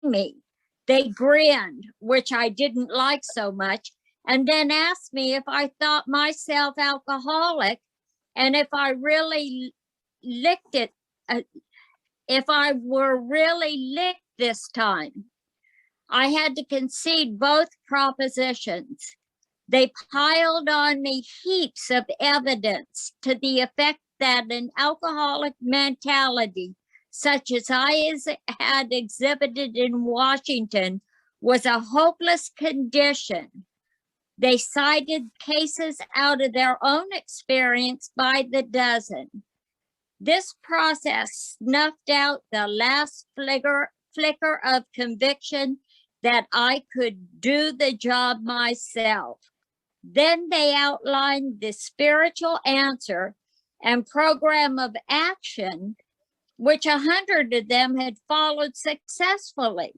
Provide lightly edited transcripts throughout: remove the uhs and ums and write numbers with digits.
me. They grinned, which I didn't like so much, and then asked me if I thought myself alcoholic and if I really licked it, if I were really licked this time. I had to concede both propositions. They piled on me heaps of evidence to the effect that an alcoholic mentality, such as I had exhibited in Washington, was a hopeless condition. They cited cases out of their own experience by the dozen. This process snuffed out the last flicker of conviction that I could do the job myself. Then they outlined the spiritual answer and program of action, which 100 of them had followed successfully.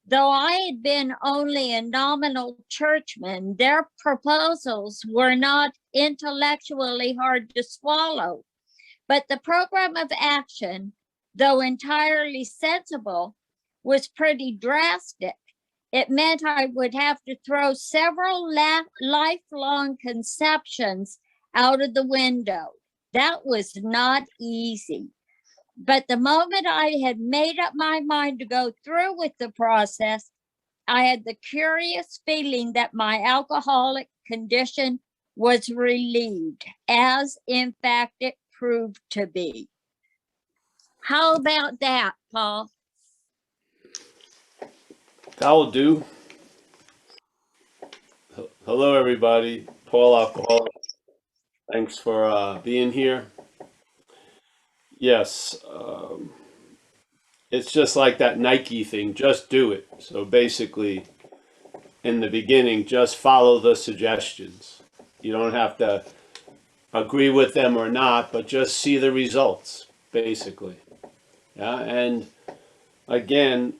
Though I had been only a nominal churchman, their proposals were not intellectually hard to swallow. But the program of action, though entirely sensible, was pretty drastic. It meant I would have to throw several lifelong conceptions out of the window. That was not easy. But the moment I had made up my mind to go through with the process, I had the curious feeling that my alcoholic condition was relieved, as in fact it proved to be. How about that, Paul? That will do. Hello, everybody. Paul Alcoholic. Thanks for being here. Yes, it's just like that Nike thing. Just do it. So basically, in the beginning, just follow the suggestions. You don't have to agree with them or not, but just see the results, basically. Yeah, and again,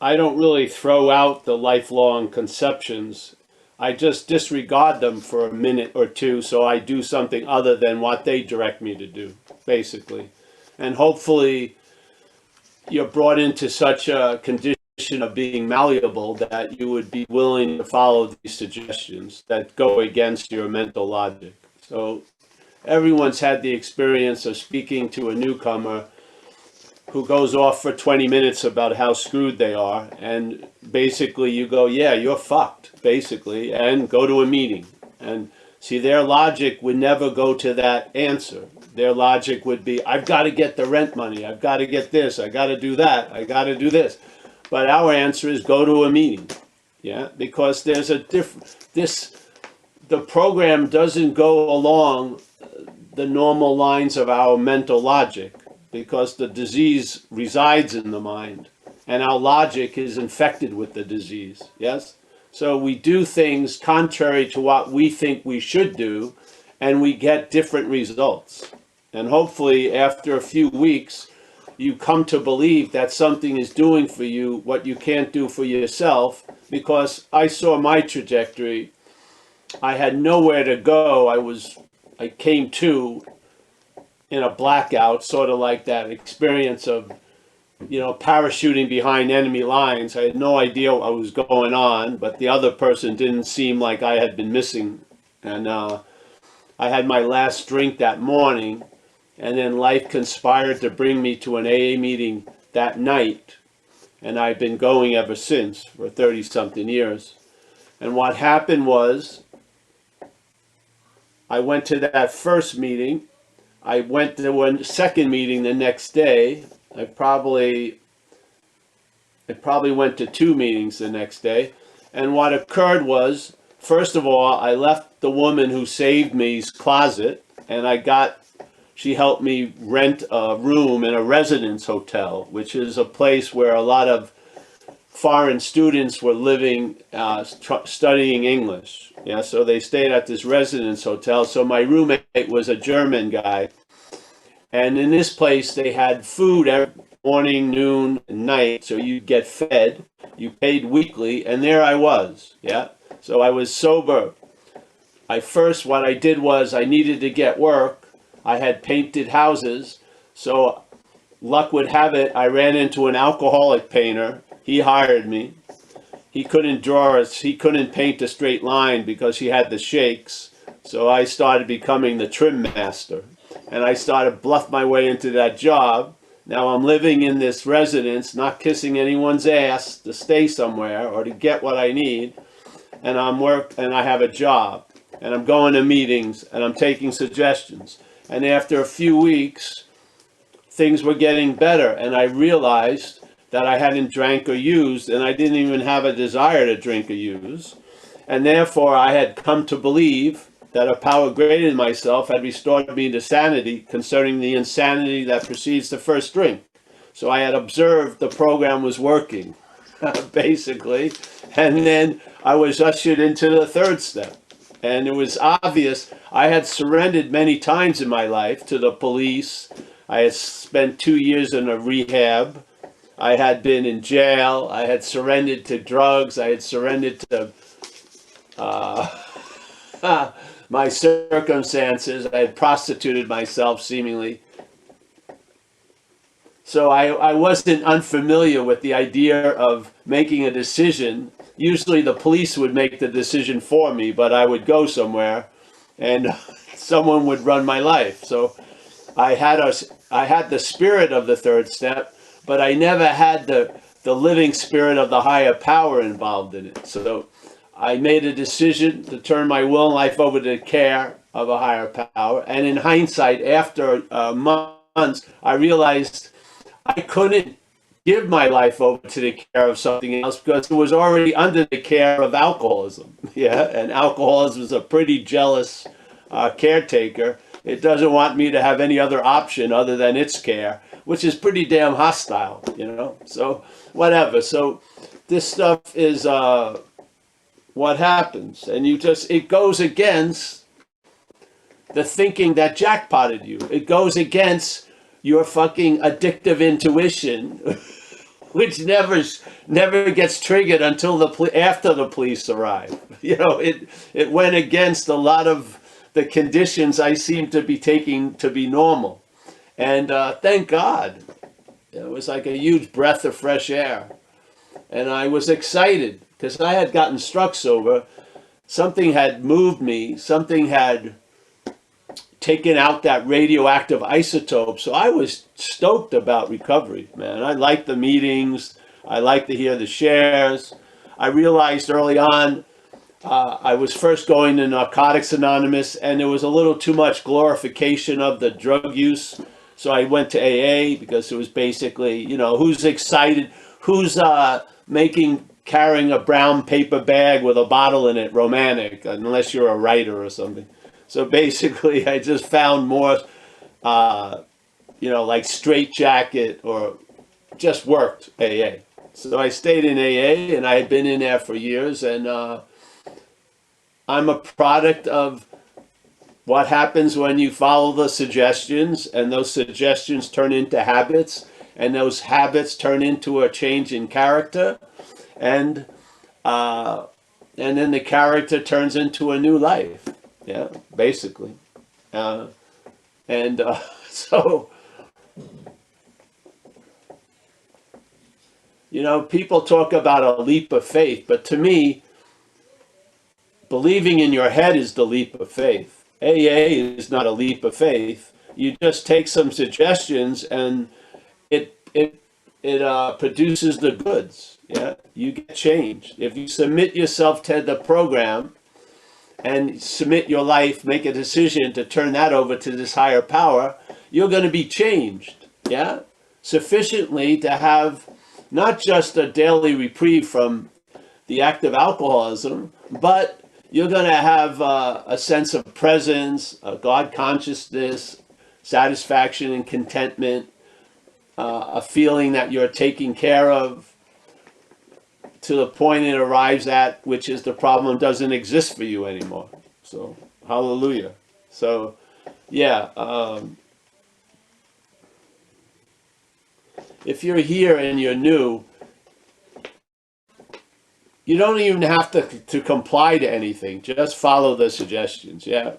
I don't really throw out the lifelong conceptions. I just disregard them for a minute or two, so I do something other than what they direct me to do, basically. And hopefully you're brought into such a condition of being malleable that you would be willing to follow these suggestions that go against your mental logic. So everyone's had the experience of speaking to a newcomer who goes off for 20 minutes about how screwed they are, and basically you go, yeah, you're fucked, basically, and go to a meeting. And see, their logic would never go to that answer. Their logic would be, I've got to get the rent money, I've got to get this, I got to do that, I got to do this. But our answer is go to a meeting, yeah, because there's a the program doesn't go along the normal lines of our mental logic, because the disease resides in the mind and our logic is infected with the disease, yes? So we do things contrary to what we think we should do, and we get different results. And hopefully after a few weeks, you come to believe that something is doing for you what you can't do for yourself, because I saw my trajectory. I had nowhere to go. I came to in a blackout, sort of like that experience of, parachuting behind enemy lines. I had no idea what was going on, but the other person didn't seem like I had been missing. And I had my last drink that morning, and then life conspired to bring me to an AA meeting that night. And I've been going ever since for 30-something years. And what happened was, I went to that first meeting. I went to a second meeting the next day. I probably went to 2 meetings the next day. And what occurred was, first of all, I left the woman who saved me's closet, and she helped me rent a room in a residence hotel, which is a place where a lot of foreign students were living, studying English. Yeah, so they stayed at this residence hotel. So my roommate was a German guy. And in this place, they had food every morning, noon, and night. So you get fed, you paid weekly, and there I was. Yeah, so I was sober. What I did was I needed to get work. I had painted houses. So luck would have it, I ran into an alcoholic painter. He hired me. He couldn't he couldn't paint a straight line because he had the shakes. So I started becoming the trim master. And I started bluff my way into that job. Now I'm living in this residence, not kissing anyone's ass to stay somewhere or to get what I need. And I have a job. And I'm going to meetings and I'm taking suggestions. And after a few weeks, things were getting better. And I realized that I hadn't drank or used, and I didn't even have a desire to drink or use. And therefore, I had come to believe that a power greater than myself had restored me to sanity concerning the insanity that precedes the first drink. So I had observed the program was working, basically. And then I was ushered into the third step. And it was obvious I had surrendered many times in my life to the police. I had spent 2 years in a rehab. I had been in jail. I had surrendered to drugs. I had surrendered to my circumstances. I had prostituted myself, seemingly. So I wasn't unfamiliar with the idea of making a decision. Usually the police would make the decision for me, but I would go somewhere and someone would run my life. So I had the spirit of the third step, but I never had the living spirit of the higher power involved in it. So I made a decision to turn my will and life over to the care of a higher power. And in hindsight, after months, I realized I couldn't give my life over to the care of something else because it was already under the care of alcoholism. Yeah, and alcoholism is a pretty jealous caretaker. It doesn't want me to have any other option other than its care, which is pretty damn hostile, you know? So, whatever. So, this stuff is what happens. And it goes against the thinking that jackpotted you. It goes against your fucking addictive intuition, which never gets triggered until after the police arrive. You know, it went against a lot of the conditions I seem to be taking to be normal. And thank God, it was like a huge breath of fresh air. And I was excited because I had gotten struck sober. Something had moved me. Something had taken out that radioactive isotope. So I was stoked about recovery, man. I liked the meetings. I liked to hear the shares. I realized early on, I was first going to Narcotics Anonymous, and there was a little too much glorification of the drug use. So I went to AA because it was basically, you know, who's excited, who's carrying a brown paper bag with a bottle in it romantic, unless you're a writer or something. So basically, I just found more, you know, like Straight Jacket or just worked AA. So I stayed in AA, and I had been in there for years, and I'm a product of what happens when you follow the suggestions, and those suggestions turn into habits, and those habits turn into a change in character, and then the character turns into a new life. Yeah, basically. So, you know, people talk about a leap of faith, but to me, believing in your head is the leap of faith. AA is not a leap of faith. You just take some suggestions and it produces the goods. Yeah, you get changed. If you submit yourself to the program and submit your life, make a decision to turn that over to this higher power, you're going to be changed. Yeah, sufficiently to have not just a daily reprieve from the act of alcoholism, but you're going to have a sense of presence, God consciousness, satisfaction and contentment, a feeling that you're taken care of to the point it arrives at, which is the problem doesn't exist for you anymore. So, hallelujah. So, yeah. If you're here and you're new, you don't even have to comply to anything. Just follow the suggestions, yeah?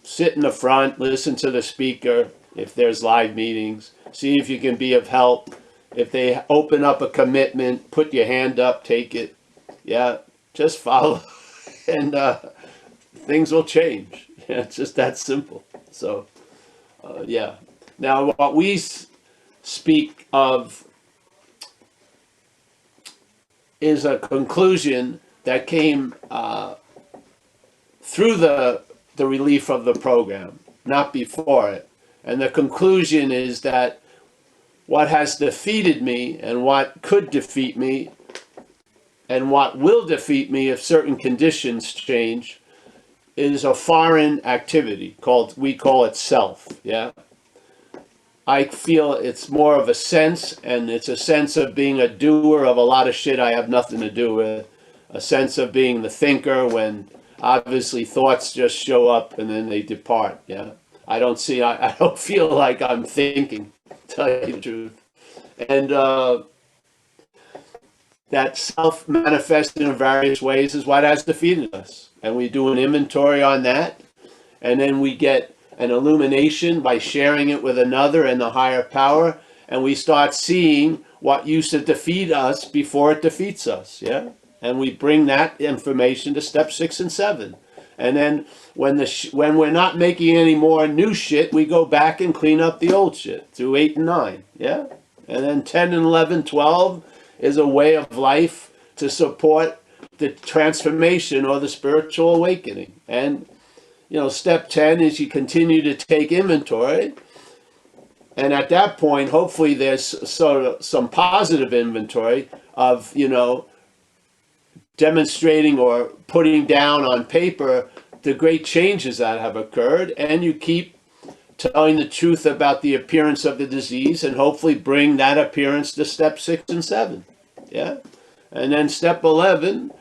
Sit in the front, listen to the speaker, if there's live meetings. See if you can be of help. If they open up a commitment, put your hand up, take it. Yeah, just follow, and things will change. Yeah, it's just that simple. So, yeah. Now, what we speak of is a conclusion that came through the relief of the program, not before it. And the conclusion is that what has defeated me and what could defeat me and what will defeat me if certain conditions change is a foreign activity we call it self. Yeah. I feel it's more of a sense, and it's a sense of being a doer of a lot of shit I have nothing to do with. A sense of being the thinker when obviously thoughts just show up and then they depart. Yeah. I don't feel like I'm thinking, to tell you the truth. And that self manifested in various ways is what has defeated us. And we do an inventory on that. And then we get an illumination by sharing it with another and the higher power. And we start seeing what used to defeat us before it defeats us. Yeah. And we bring that information to step 6 and 7. And then when we're not making any more new shit, we go back and clean up the old shit through 8 and 9. Yeah. And then 10 and 11, 12 is a way of life to support the transformation or the spiritual awakening. And, step 10 is you continue to take inventory. And at that point, hopefully there's sort of some positive inventory of, demonstrating or putting down on paper the great changes that have occurred. And you keep telling the truth about the appearance of the disease and hopefully bring that appearance to step 6 and 7. Yeah. And then step 11,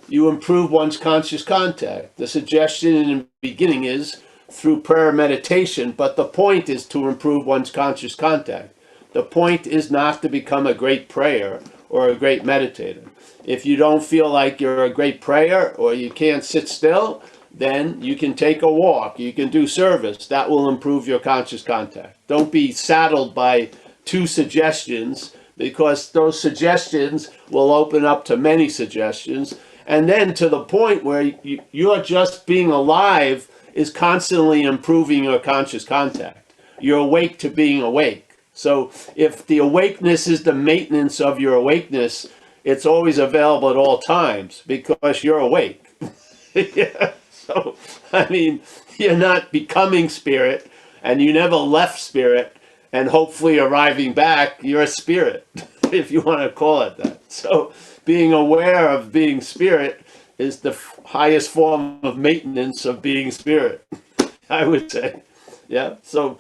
you improve one's conscious contact. The suggestion in the beginning is through prayer meditation, but the point is to improve one's conscious contact. The point is not to become a great prayer or a great meditator. If you don't feel like you're a great prayer or you can't sit still, then you can take a walk, you can do service. That will improve your conscious contact. Don't be saddled by 2 suggestions, because those suggestions will open up to many suggestions. And then to the point where you're just being alive is constantly improving your conscious contact. You're awake to being awake. So if the awakeness is the maintenance of your awakeness, it's always available at all times because you're awake. Yeah. So, you're not becoming spirit, and you never left spirit, and hopefully arriving back, you're a spirit, if you want to call it that. So being aware of being spirit is the highest form of maintenance of being spirit, I would say. Yeah. So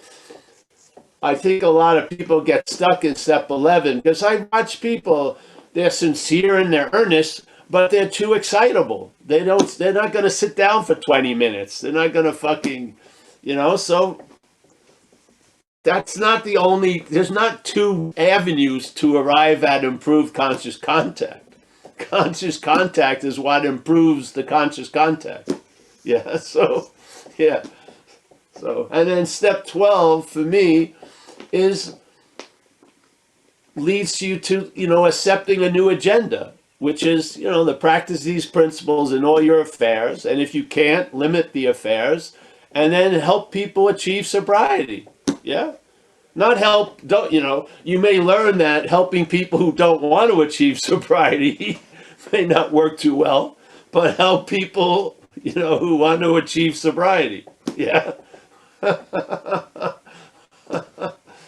I think a lot of people get stuck in step 11 because I watch people, they're sincere and they're earnest, but they're too excitable. They're not going to sit down for 20 minutes. They're not going to fucking, so that's not the only, there's not 2 avenues to arrive at improved conscious contact. Conscious contact is what improves the conscious contact. Yeah. So, yeah. So, and then step 12 for me leads you to, accepting a new agenda, which is, the practice of these principles in all your affairs. And if you can't, limit the affairs and then help people achieve sobriety. Yeah. Not help, you may learn that helping people who don't want to achieve sobriety may not work too well, but help people, who want to achieve sobriety. Yeah.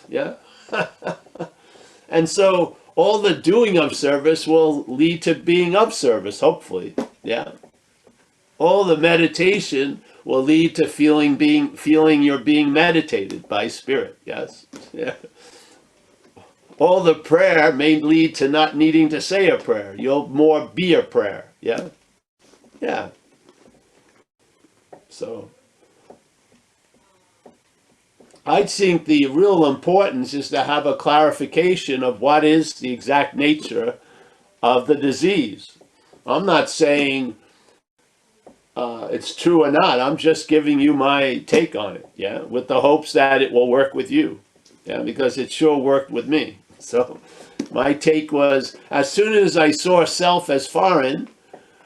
Yeah. And so all the doing of service will lead to being of service, hopefully. Yeah. All the meditation will lead to feeling you're being meditated by spirit. Yes. Yeah. All the prayer may lead to not needing to say a prayer. You'll more be a prayer. Yeah. Yeah. So I think the real importance is to have a clarification of what is the exact nature of the disease. I'm not saying it's true or not. I'm just giving you my take on it, yeah, with the hopes that it will work with you, yeah, because it sure worked with me. So my take was, as soon as I saw self as foreign,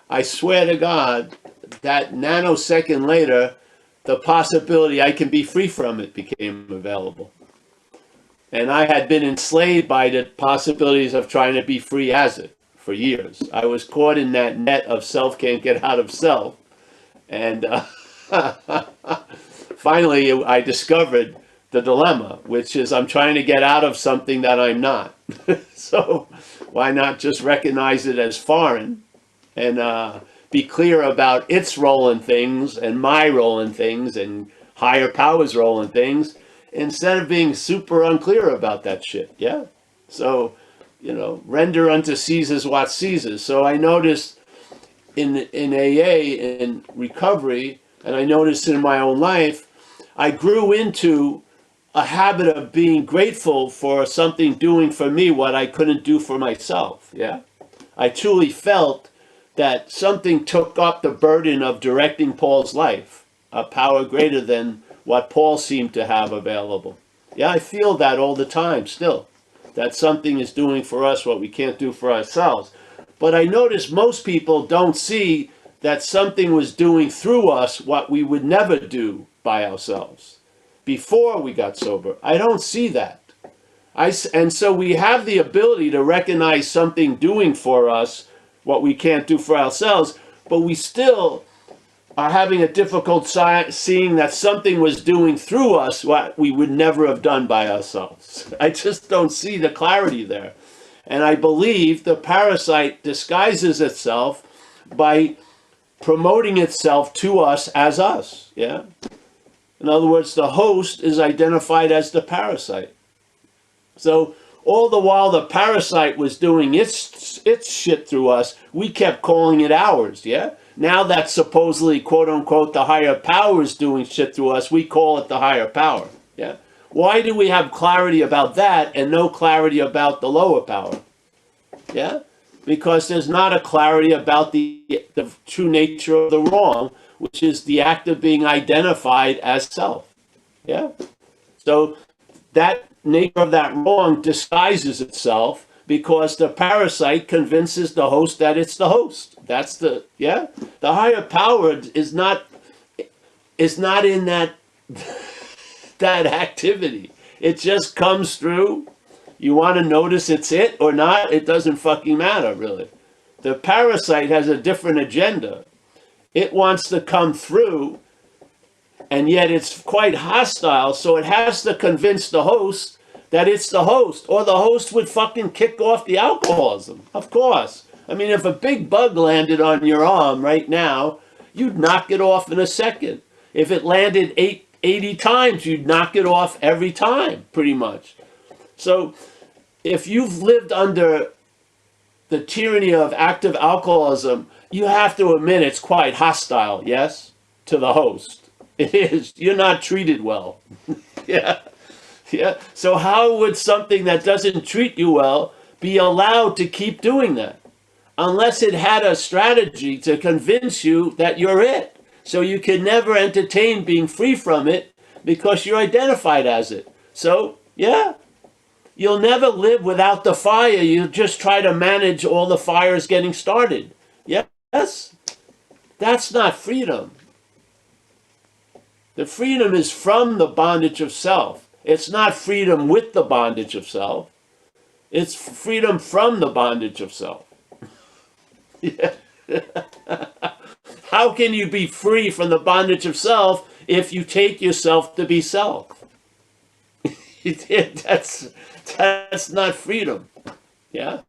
I swear to God, that nanosecond later, the possibility I can be free from it became available. And I had been enslaved by the possibilities of trying to be free as it for years. I was caught in that net of self can't get out of self. And finally, I discovered the dilemma, which is I'm trying to get out of something that I'm not. So why not just recognize it as foreign and be clear about its role in things and my role in things and higher powers' role in things instead of being super unclear about that shit. Yeah. So, render unto Caesar's what Caesar's. So I noticed in AA, in recovery, and I noticed in my own life, I grew into a habit of being grateful for something doing for me what I couldn't do for myself. Yeah. I truly felt that something took up the burden of directing Paul's life, a power greater than what Paul seemed to have available. Yeah, I feel that all the time still, that something is doing for us what we can't do for ourselves. But I notice most people don't see that something was doing through us what we would never do by ourselves before we got sober. I don't see that. And so we have the ability to recognize something doing for us what we can't do for ourselves, but we still are having a difficult seeing that something was doing through us what we would never have done by ourselves. I just don't see the clarity there. And I believe the parasite disguises itself by promoting itself to us as us. Yeah. In other words, the host is identified as the parasite. So all the while the parasite was doing its shit through us, we kept calling it ours, yeah? Now that supposedly, quote unquote, the higher power is doing shit through us, we call it the higher power, yeah? Why do we have clarity about that and no clarity about the lower power? Yeah? Because there's not a clarity about the true nature of the wrong, which is the act of being identified as self. Yeah? So that nature of that wrong disguises itself because the parasite convinces the host that it's the host. That's the higher power is not in that that activity. It just comes through. You want to notice it's it or not, it doesn't fucking matter, really. The parasite has a different agenda. It wants to come through, and yet it's quite hostile, so it has to convince the host that it's the host, or the host would fucking kick off the alcoholism, of course. I mean, if a big bug landed on your arm right now, you'd knock it off in a second. If it landed 80 times, you'd knock it off every time, pretty much. So if you've lived under the tyranny of active alcoholism, you have to admit it's quite hostile, yes, to the host. It is. You're not treated well. Yeah. Yeah. So how would something that doesn't treat you well be allowed to keep doing that? Unless it had a strategy to convince you that you're it. So you can never entertain being free from it because you're identified as it. So, yeah. You'll never live without the fire. You just try to manage all the fires getting started. Yes? That's not freedom. The freedom is from the bondage of self. It's not freedom with the bondage of self. It's freedom from the bondage of self. Yeah. How can you be free from the bondage of self if you take yourself to be self? That's not freedom. Yeah?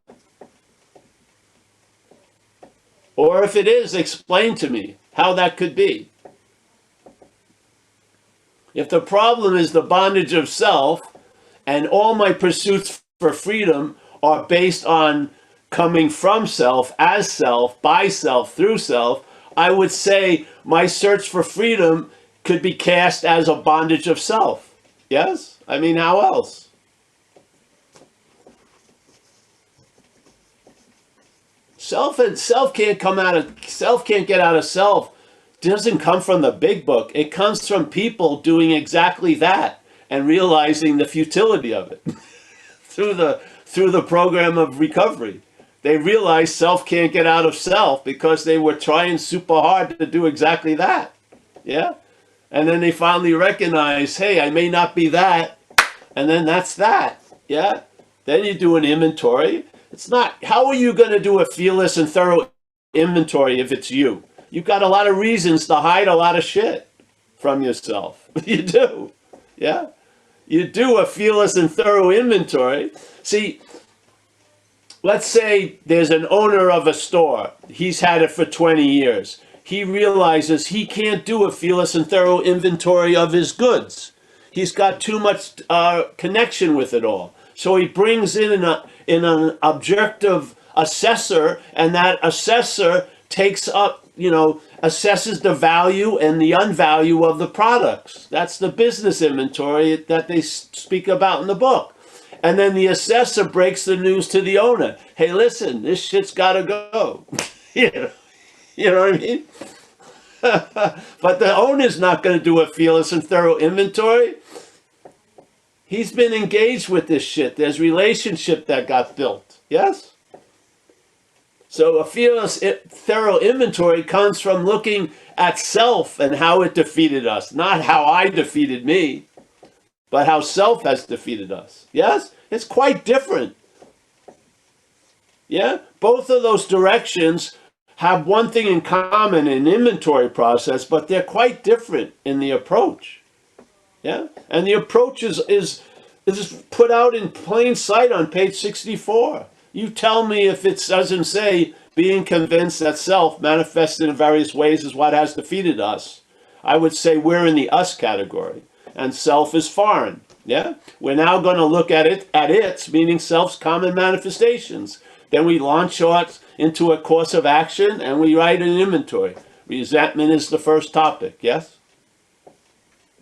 Or if it is, explain to me how that could be. If the problem is the bondage of self, and all my pursuits for freedom are based on coming from self, as self, by self, through self, I would say my search for freedom could be cast as a bondage of self. Yes? I mean, how else? Self can't get out of self doesn't come from the big book. It comes from people doing exactly that and realizing the futility of it through the program of recovery. They realized self can't get out of self because they were trying super hard to do exactly that. Yeah? And then they finally recognize, hey, I may not be that, and then that's that. Yeah? Then you do an inventory. It's not, how are you going to do a fearless and thorough inventory if it's you? You've got a lot of reasons to hide a lot of shit from yourself. You do. Yeah? You do a fearless and thorough inventory. See, let's say there's an owner of a store. He's had it for 20 years. He realizes he can't do a fearless and thorough inventory of his goods. He's got too much connection with it all. So he brings in an objective assessor, and that assessor takes up, assesses the value and the unvalue of the products. That's the business inventory that they speak about in the book. And then the assessor breaks the news to the owner. Hey, listen, this shit's got to go. You know what I mean? But the owner's not going to do a fearless and thorough inventory. He's been engaged with this shit. There's relationship that got built. Yes? So a fearless, thorough inventory comes from looking at self and how it defeated us. Not how I defeated me, but how self has defeated us. Yes? It's quite different. Yeah? Both of those directions have one thing in common, an inventory process, but they're quite different in the approach. Yeah? And the approach is put out in plain sight on page 64. You tell me if it doesn't say being convinced that self manifested in various ways is what has defeated us. I would say we're in the us category, and self is foreign. Yeah? We're now going to look at its, meaning self's common manifestations. Then we launch out into a course of action and we write an inventory. Resentment is the first topic, yes?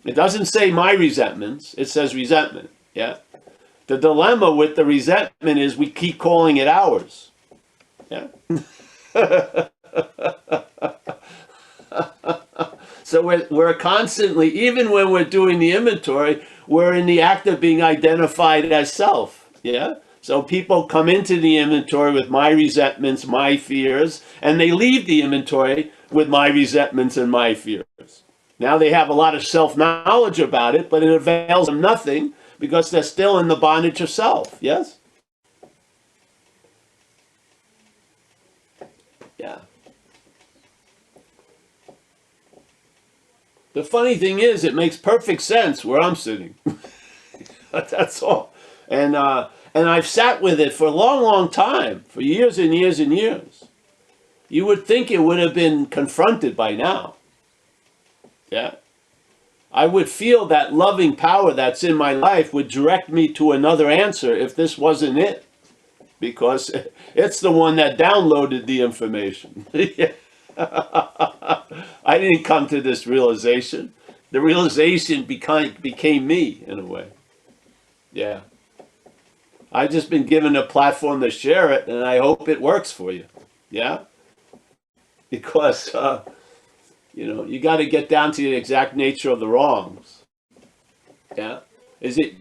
It doesn't say my resentments, it says resentment, yeah? The dilemma with the resentment is we keep calling it ours, yeah? So we're constantly, even when we're doing the inventory, we're in the act of being identified as self, yeah? So people come into the inventory with my resentments, my fears, and they leave the inventory with my resentments and my fears. Now they have a lot of self-knowledge about it, but it avails them nothing because they're still in the bondage of self, yes? Yeah. The funny thing is, it makes perfect sense where I'm sitting. That's all. And I've sat with it for a long, long time, for years and years and years. You would think it would have been confronted by now. Yeah. I would feel that loving power that's in my life would direct me to another answer if this wasn't it. Because it's the one that downloaded the information. I didn't come to this realization. The realization became me in a way. Yeah. I've just been given a platform to share it, and I hope it works for you. Yeah? Because, you got to get down to the exact nature of the wrongs. Yeah? Is it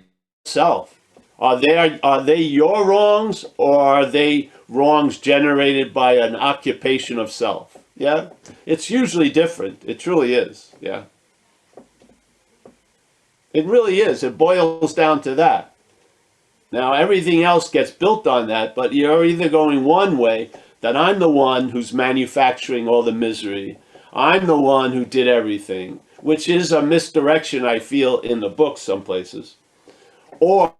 self? Are they your wrongs, or are they wrongs generated by an occupation of self? Yeah? It's usually different. It truly is. Yeah? It really is. It boils down to that. Now, everything else gets built on that, but you're either going one way, that I'm the one who's manufacturing all the misery. I'm the one who did everything, which is a misdirection I feel in the book some places. Or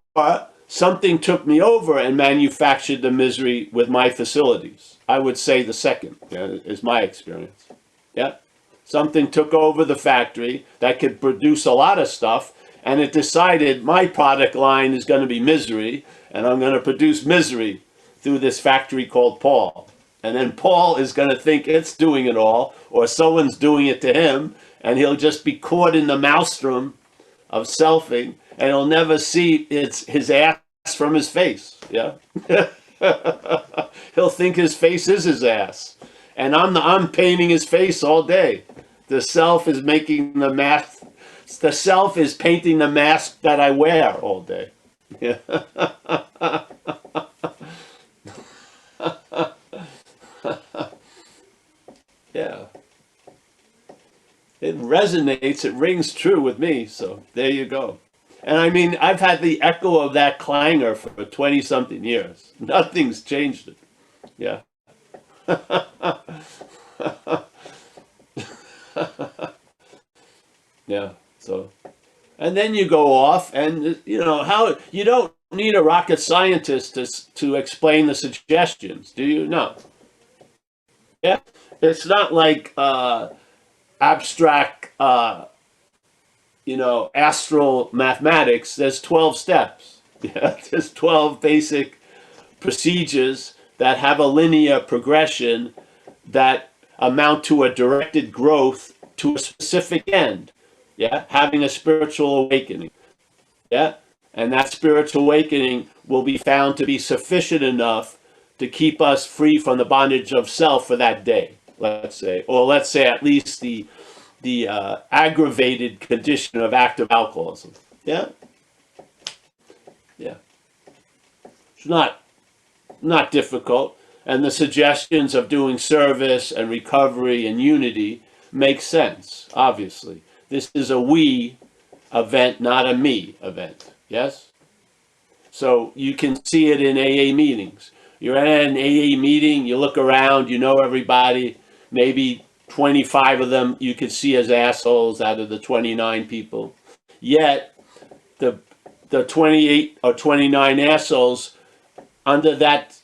something took me over and manufactured the misery with my facilities. I would say the second, is my experience. Yeah? Something took over the factory that could produce a lot of stuff, and it decided my product line is going to be misery, and I'm going to produce misery through this factory called Paul. And then Paul is going to think it's doing it all, or someone's doing it to him, and he'll just be caught in the maelstrom of selfing, and he'll never see his ass from his face. Yeah, he'll think his face is his ass, and I'm painting his face all day. The self is making the mask. The self is painting the mask that I wear all day. Yeah. Yeah. It resonates, it rings true with me, so there you go. And I mean, I've had the echo of that clangor for 20 something years. Nothing's changed it. Yeah. Yeah. So, and then you go off, and how you don't need a rocket scientist to explain the suggestions, do you? No. Yeah. It's not like abstract, astral mathematics. There's 12 steps. Yeah, there's 12 basic procedures that have a linear progression that amount to a directed growth to a specific end. Yeah, having a spiritual awakening. Yeah, and that spiritual awakening will be found to be sufficient enough to keep us free from the bondage of self for that day, let's say, or let's say at least the aggravated condition of active alcoholism. Yeah, yeah. It's not difficult, and the suggestions of doing service and recovery and unity make sense. Obviously, this is a we event, not a me event. Yes. So you can see it in AA meetings. You're at an AA meeting, you look around, you know everybody, maybe 25 of them you could see as assholes out of the 29 people. Yet, the 28 or 29 assholes, under that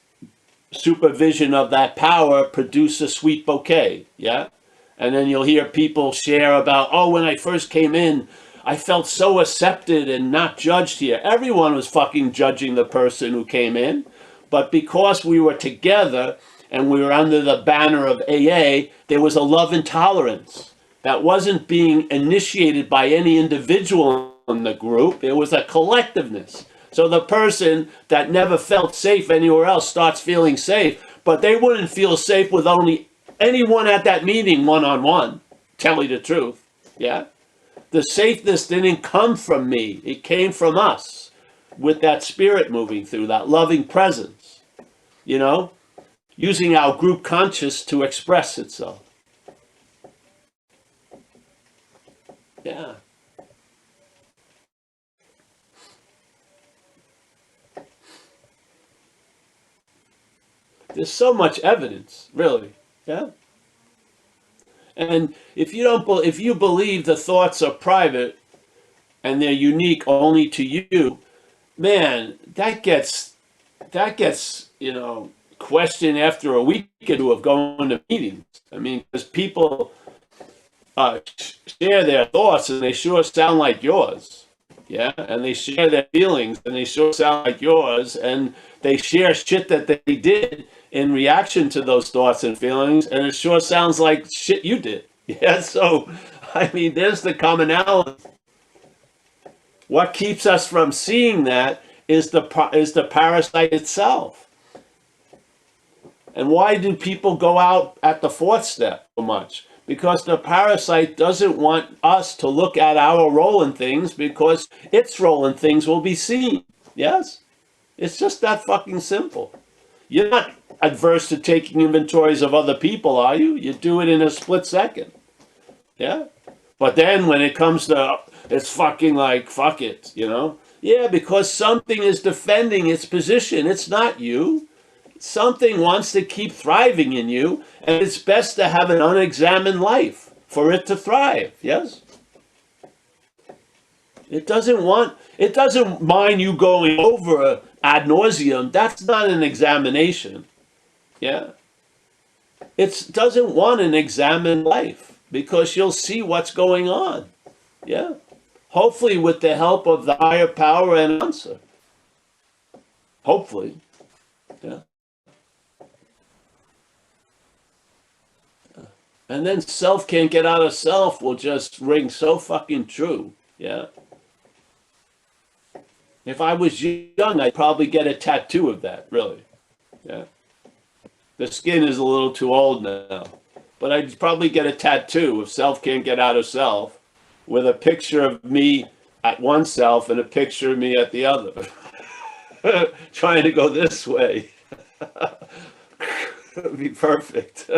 supervision of that power, produce a sweet bouquet, yeah? And then you'll hear people share about, oh, when I first came in, I felt so accepted and not judged here. Everyone was fucking judging the person who came in. But because we were together and we were under the banner of AA, there was a love and tolerance that wasn't being initiated by any individual in the group. It was a collectiveness. So the person that never felt safe anywhere else starts feeling safe, but they wouldn't feel safe with only anyone at that meeting one-on-one, tell you the truth. Yeah? The safeness didn't come from me. It came from us with that spirit moving through, that loving presence, using our group conscious to express itself. Yeah. There's so much evidence, really. Yeah. And if you believe the thoughts are private and they're unique only to you, man, that gets questioned after a week or two of going to meetings. I mean, because people share their thoughts and they sure sound like yours. Yeah, and they share their feelings and they sure sound like yours, and they share shit that they did in reaction to those thoughts and feelings, and it sure sounds like shit you did. Yeah, so, I mean, there's the commonality. What keeps us from seeing that is the parasite itself. And why do people go out at the fourth step so much? Because the parasite doesn't want us to look at our role in things, because its role in things will be seen. Yes? It's just that fucking simple. You're not adverse to taking inventories of other people, are you? You do it in a split second. Yeah? But then when it comes to, it's fucking like, fuck it, Yeah, because something is defending its position. It's not you. Something wants to keep thriving in you, and it's best to have an unexamined life for it to thrive. Yes? It doesn't mind you going over ad nauseum. That's not an examination. Yeah? It doesn't want an examined life, because you'll see what's going on. Yeah? Hopefully with the help of the higher power and answer. Hopefully. Yeah. And then self can't get out of self will just ring so fucking true. Yeah. If I was young, I'd probably get a tattoo of that, really. Yeah. The skin is a little too old now. but I'd probably get a tattoo if self can't get out of self, with a picture of me at one self and a picture of me at the other, trying to go this way. It'd be perfect.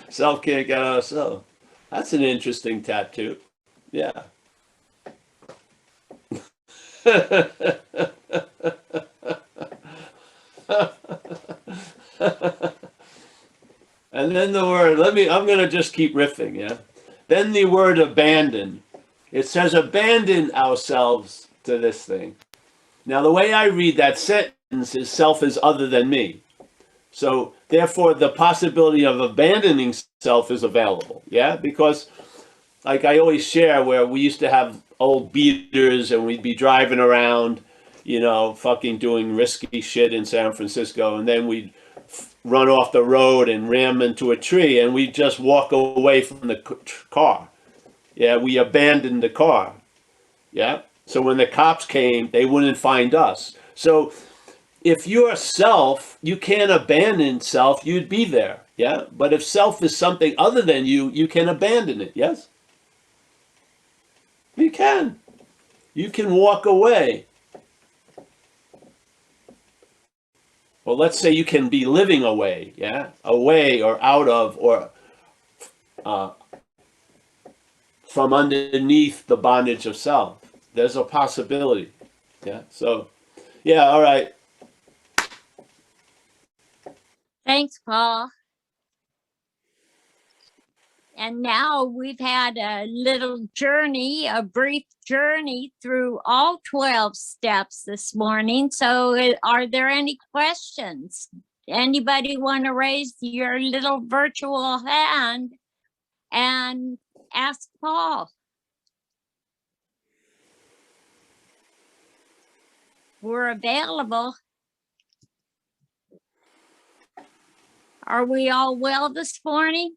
Self can't get out of self. That's an interesting tattoo. Yeah. And then the word, I'm going to just keep riffing, yeah? Then the word abandon. It says abandon ourselves to this thing. Now, the way I read that sentence is self is other than me. So, therefore, the possibility of abandoning self is available, yeah? Because, like I always share, where we used to have old beaters and we'd be driving around, fucking doing risky shit in San Francisco, and then we'd run off the road and ram into a tree, and we just walk away from the car. Yeah, we abandoned the car. Yeah. So when the cops came, they wouldn't find us. So if you're self, you can't abandon self, you'd be there. Yeah. But if self is something other than you, you can abandon it. Yes? You can. You can walk away. Well, let's say you can be living away, yeah? Away or out of or from underneath the bondage of self. There's a possibility, yeah? So, yeah, all right. Thanks, Paul. And now we've had a little journey, a brief journey through all 12 steps this morning. So are there any questions? Anybody want to raise your little virtual hand and ask Paul? We're available. Are we all well this morning?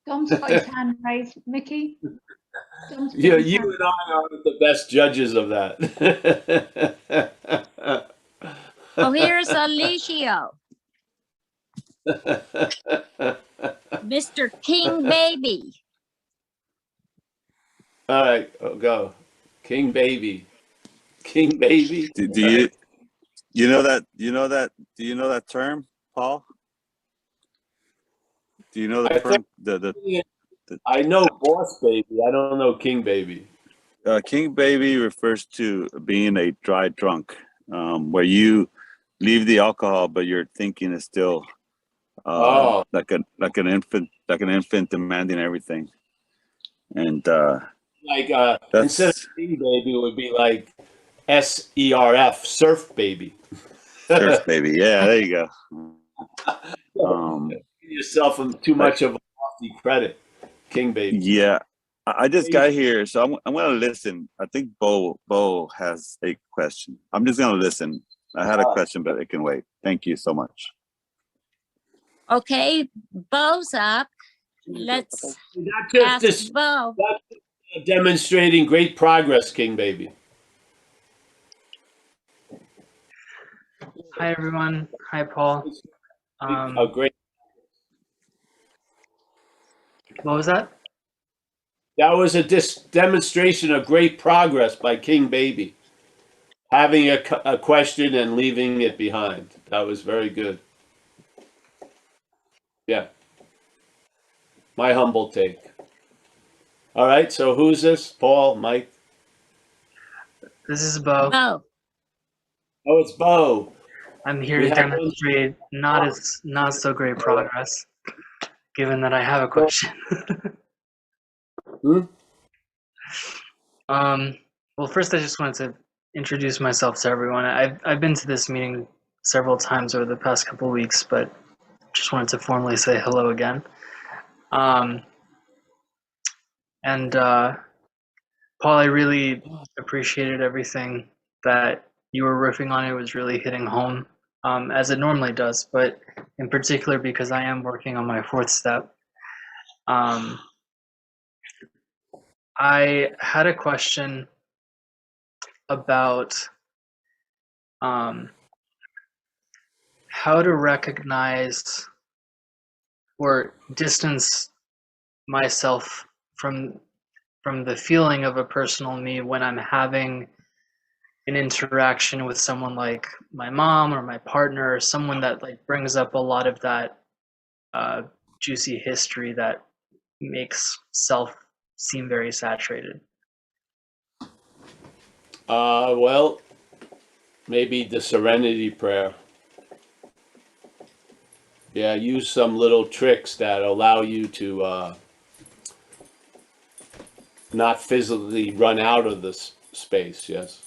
Dom's got his hand raised. Mickey? Dom's got Yeah, his you hand. and I are the best judges of that. Oh, here's Alicio. Mr. King Baby. All right, go. King Baby. King Baby. Do you know that term, Paul? Do you know the term? I know Boss Baby. I don't know King Baby. King Baby refers to being a dry drunk, where you leave the alcohol, but your thinking is still like an infant demanding everything. And like instead of King Baby, it would be like SERF, Surf Baby. Surf Baby. Yeah, there you go. Give yourself too much of a lofty credit, King Baby. Yeah, I just got here, so I'm gonna listen. I think Bo has a question. I'm just gonna listen. I had a question, but it can wait. Thank you so much. Okay, Bo's up. Let's That's ask Bo. That's demonstrating great progress, King Baby. Hi, everyone. Hi, Paul. Great. What was that? That was a demonstration of great progress by King Baby. Having a question and leaving it behind. That was very good. Yeah. My humble take. All right, so who's this? Paul, Mike? This is Bo. Bo. Oh, it's Bo. I'm here to demonstrate not so great progress, given that I have a question. Well, first I just wanted to introduce myself to everyone. I've been to this meeting several times over the past couple of weeks, but just wanted to formally say hello again. Paul, I really appreciated everything that you were riffing on. It was really hitting home, as it normally does, but in particular because I am working on my fourth step. I had a question about how to recognize or distance myself from the feeling of a personal me when I'm having an interaction with someone like my mom or my partner, or someone that like brings up a lot of that juicy history that makes self seem very saturated. Well, maybe the serenity prayer. Yeah, use some little tricks that allow you to not physically run out of this space. Yes.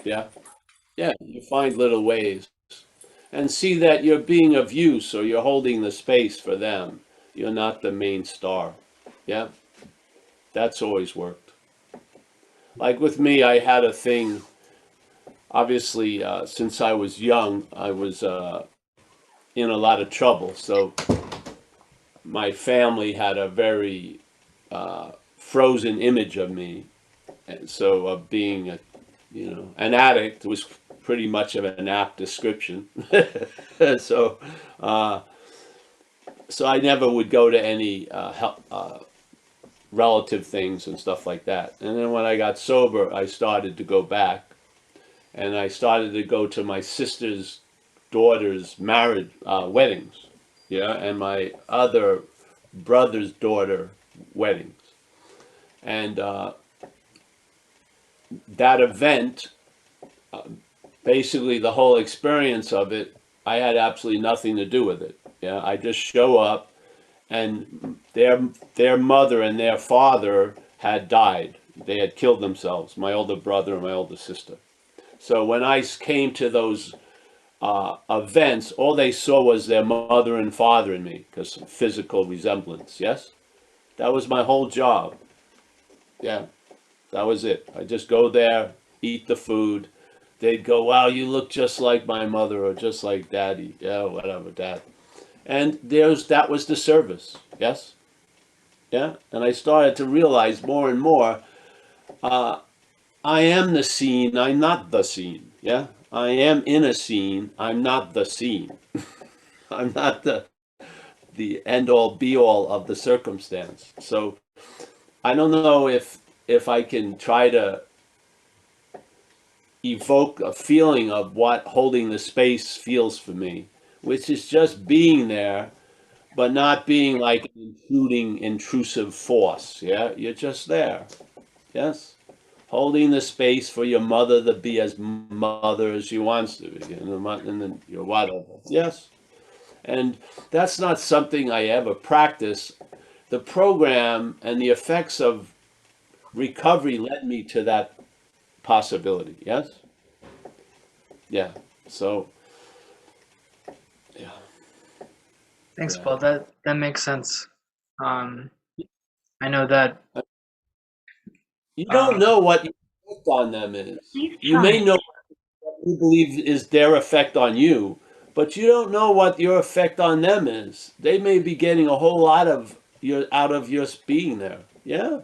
Yeah. Yeah. You find little ways and see that you're being of use, or you're holding the space for them. You're not the main star. Yeah. That's always worked. Like with me, I had a thing. Obviously, since I was young, I was in a lot of trouble. So my family had a very frozen image of me. And so of being an addict was pretty much of an apt description. so so I never would go to any relative things and stuff like that. And then when I got sober, I started to go back, and I started to go to my sister's daughter's marriage weddings, yeah, and my other brother's daughter weddings, and that event, basically the whole experience of it, I had absolutely nothing to do with it. Yeah, I just show up, and their mother and their father had died. They had killed themselves, my older brother and my older sister. So when I came to those events, all they saw was their mother and father in me, because of physical resemblance. Yes, that was my whole job. Yeah, that was it. I just go there, eat the food. They'd go, "Wow, you look just like my mother, or just like Daddy." Yeah, whatever, Dad. And that was the service. Yes, yeah. And I started to realize more and more, I am the scene. I'm not the scene. Yeah, I am in a scene. I'm not the scene. I'm not the end all be all of the circumstance. So I don't know if I can try to evoke a feeling of what holding the space feels for me, which is just being there, but not being like an intruding, intrusive force. Yeah, you're just there. Yes, holding the space for your mother to be as mother as she wants to be, and then your whatever. Yes, and that's not something I ever practice. The program and the effects of recovery led me to that possibility. Yes. Yeah. So. Yeah. Thanks, Yeah. Paul. That makes sense. I know that. You don't know what your effect on them is. You may know what you believe is their effect on you, but you don't know what your effect on them is. They may be getting a whole lot of out of your being there. Yeah.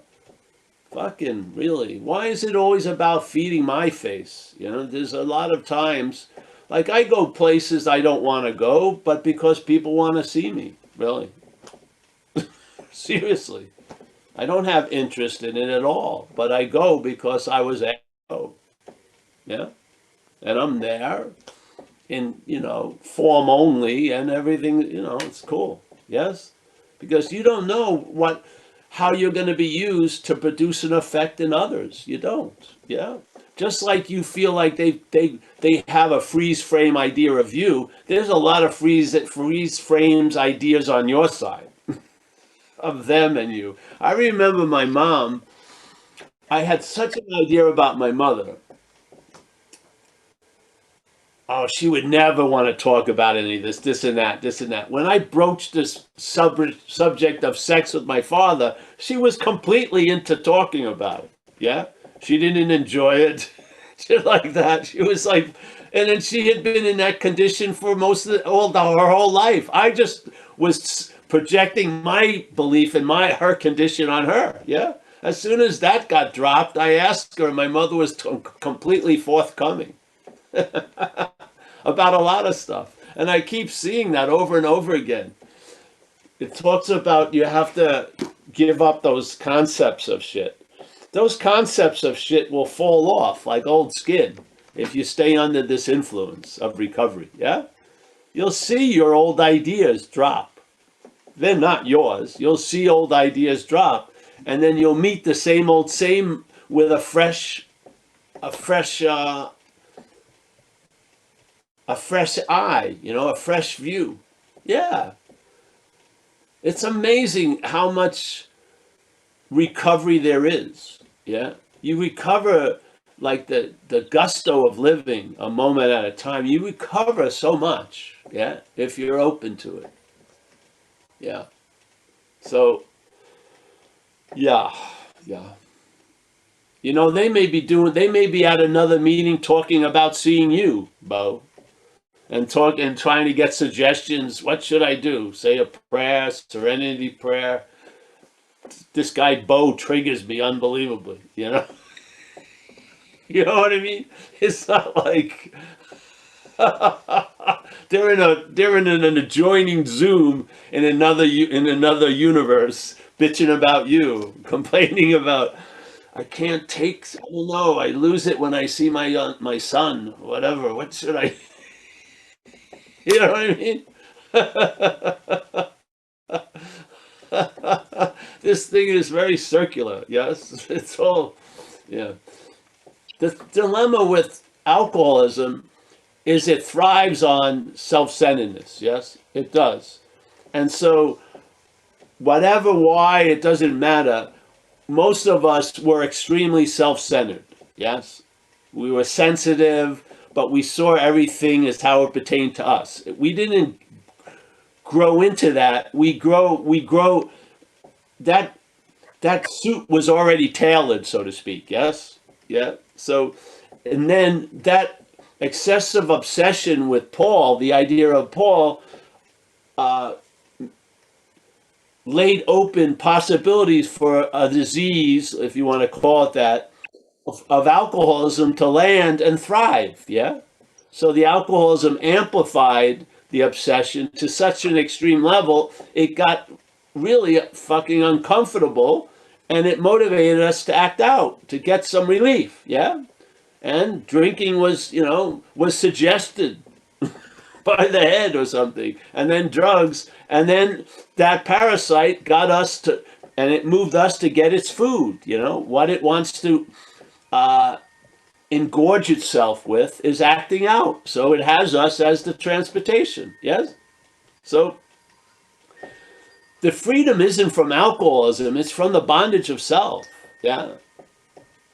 Fucking really. Why is it always about feeding my face? There's a lot of times, like I go places I don't want to go, but because people want to see me. Really. Seriously. I don't have interest in it at all, but I go because I was asked to go. Yeah. And I'm there in, form only and everything, it's cool. Yes? Because you don't know how you're going to be used to produce an effect in others. You don't. Yeah. Just like you feel like they have a freeze frame idea of you, there's a lot of freeze frames ideas on your side of them and you. I remember my mom, I had such an idea about my mother. Oh, she would never want to talk about any of this and that, this and that. When I broached this subject of sex with my father, she was completely into talking about it. Yeah? She didn't enjoy it. Shit like that. She was like, and then she had been in that condition for her whole life. I just was projecting my belief in her condition on her. Yeah? As soon as that got dropped, I asked her, and my mother was completely forthcoming about a lot of stuff. And I keep seeing that over and over again. It talks about you have to give up those concepts of shit. Those concepts of shit will fall off like old skin if you stay under this influence of recovery, yeah? You'll see your old ideas drop. They're not yours. You'll see old ideas drop, and then you'll meet the same old same with a fresh eye, you know, a fresh view. Yeah. It's amazing how much recovery there is. Yeah. You recover like the gusto of living a moment at a time. You recover so much. Yeah. If you're open to it. Yeah. So, yeah. Yeah. You know, they may be at another meeting talking about seeing you, Bo. And trying to get suggestions. What should I do? Say a prayer, serenity prayer. This guy Bo triggers me unbelievably. You know, you know what I mean? It's not like they're in an adjoining Zoom in another universe, bitching about you, complaining about. I can't take. I don't know. I lose it when I see my son. Whatever. What should I? You know what I mean? This thing is very circular. Yes, it's all. Yeah. The dilemma with alcoholism is it thrives on self-centeredness. Yes, it does. And so, whatever why, it doesn't matter. Most of us were extremely self-centered. Yes, we were sensitive, but we saw everything as how it pertained to us. We didn't grow into that. We grow that suit was already tailored, so to speak. Yes. Yeah. So, and then that excessive obsession with Paul, the idea of Paul, laid open possibilities for a disease, if you want to call it that, of alcoholism to land and thrive. Yeah. So the alcoholism amplified the obsession to such an extreme level, it got really fucking uncomfortable, and it motivated us to act out, to get some relief. Yeah. And drinking was, you know, was suggested by the head or something, and then drugs, and then that parasite got us to, and it moved us to get its food. You know, what it wants to engorge itself with is acting out. So it has us as the transportation. Yes? So the freedom isn't from alcoholism, it's from the bondage of self. Yeah.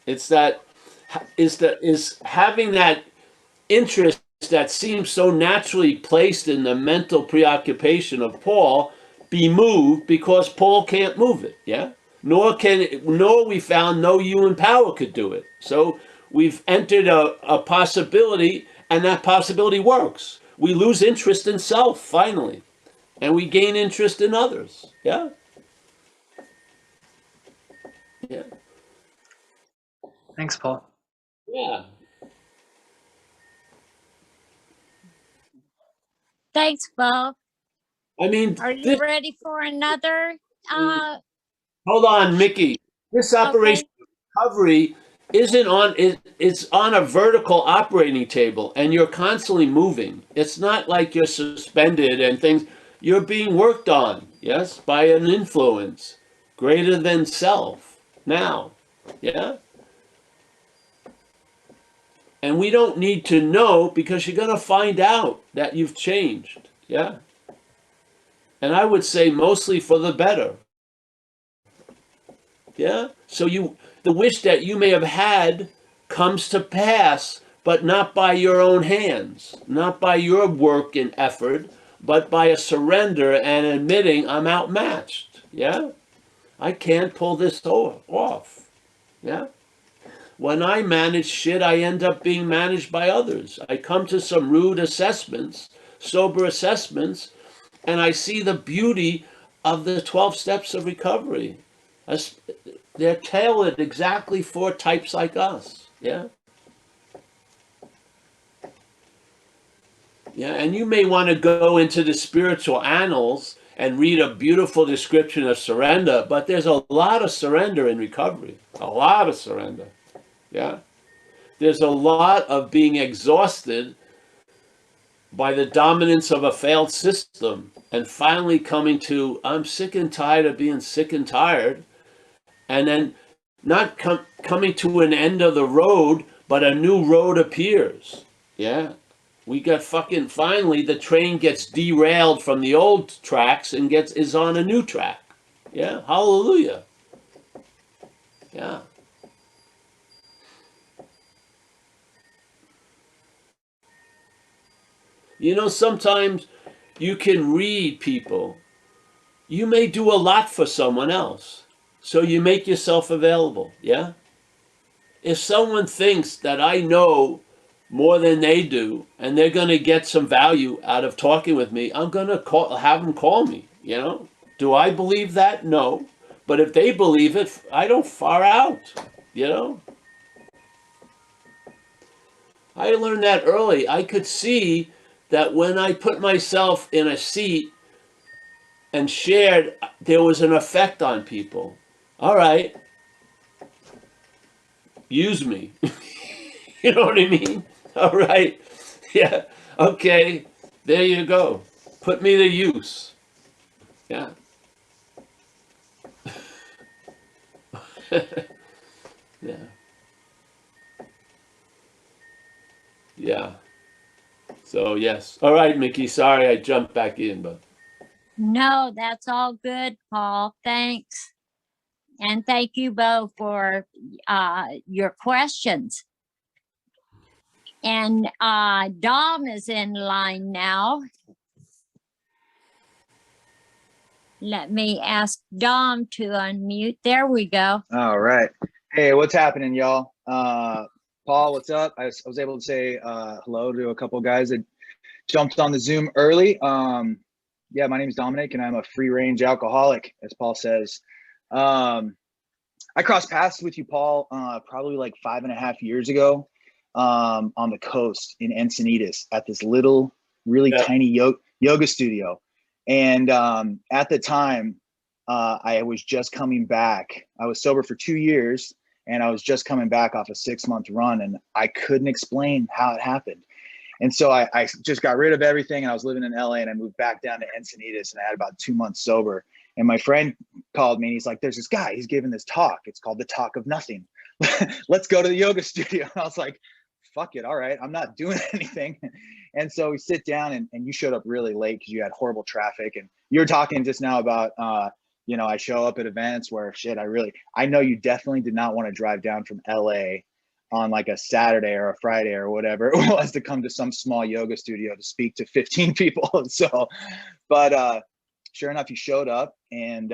It's having that interest that seems so naturally placed in the mental preoccupation of Paul be moved because Paul can't move it. Yeah. Nor we found no human power could do it. So we've entered a possibility, and that possibility works. We lose interest in self finally, and we gain interest in others. Yeah. Yeah. Thanks, Paul. Yeah. Thanks, Bo. I mean, Are you ready for another? Hold on, Mickey. This operation recovery isn't on. It's on a vertical operating table, and you're constantly moving. It's not like you're suspended and things. You're being worked on. Yes, by an influence greater than self. Now, yeah. And we don't need to know because you're going to find out that you've changed. Yeah. And I would say mostly for the better. Yeah. So the wish that you may have had comes to pass, but not by your own hands, not by your work and effort, but by a surrender and admitting I'm outmatched. Yeah. I can't pull this off. Yeah. When I manage shit, I end up being managed by others. I come to some rude assessments, sober assessments, and I see the beauty of the 12 steps of recovery. They're tailored exactly for types like us. Yeah. Yeah, and you may want to go into the spiritual annals and read a beautiful description of surrender, but there's a lot of surrender in recovery. A lot of surrender. Yeah. There's a lot of being exhausted by the dominance of a failed system and finally coming to, I'm sick and tired of being sick and tired, and then not coming to an end of the road, but a new road appears. Yeah. We got fucking, finally the train gets derailed from the old tracks and is on a new track. Yeah. Hallelujah. Yeah. You know, sometimes you can read people. You may do a lot for someone else. So you make yourself available. Yeah. If someone thinks that I know more than they do and they're going to get some value out of talking with me, I'm going to have them call me. You know, do I believe that? No. But if they believe it, I don't far out. You know, I learned that early. I could see that when I put myself in a seat and shared, there was an effect on people. All right, use me. You know what I mean? All right. Yeah. Okay. There you go. Put me to use. Yeah. Yeah. Yeah. So, yes. All right, Mickey. Sorry I jumped back in, but. No, that's all good, Paul. Thanks. And thank you both for your questions. And Dom is in line now. Let me ask Dom to unmute. There we go. All right. Hey, what's happening, y'all? Paul, what's up? I was able to say hello to a couple of guys that jumped on the Zoom early. Yeah, my name is Dominic, and I'm a free-range alcoholic, as Paul says. I crossed paths with you, Paul, probably like 5.5 years ago on the coast in Encinitas at this little, really tiny yoga studio. And at the time, I was just coming back. I was sober for 2 years, and I was just coming back off a 6-month run, and I couldn't explain how it happened. And so I just got rid of everything, and I was living in LA, and I moved back down to Encinitas, and I had about 2 months sober. And my friend called me, and he's like, there's this guy, he's giving this talk. It's called The Talk of Nothing. Let's go to the yoga studio. And I was like, fuck it. All right. I'm not doing anything. And so we sit down, and you showed up really late because you had horrible traffic. And you were talking just now about, you know, I show up at events where shit, I know you definitely did not want to drive down from LA on like a Saturday or a Friday or whatever it was to come to some small yoga studio to speak to 15 people. So, but sure enough, you showed up, and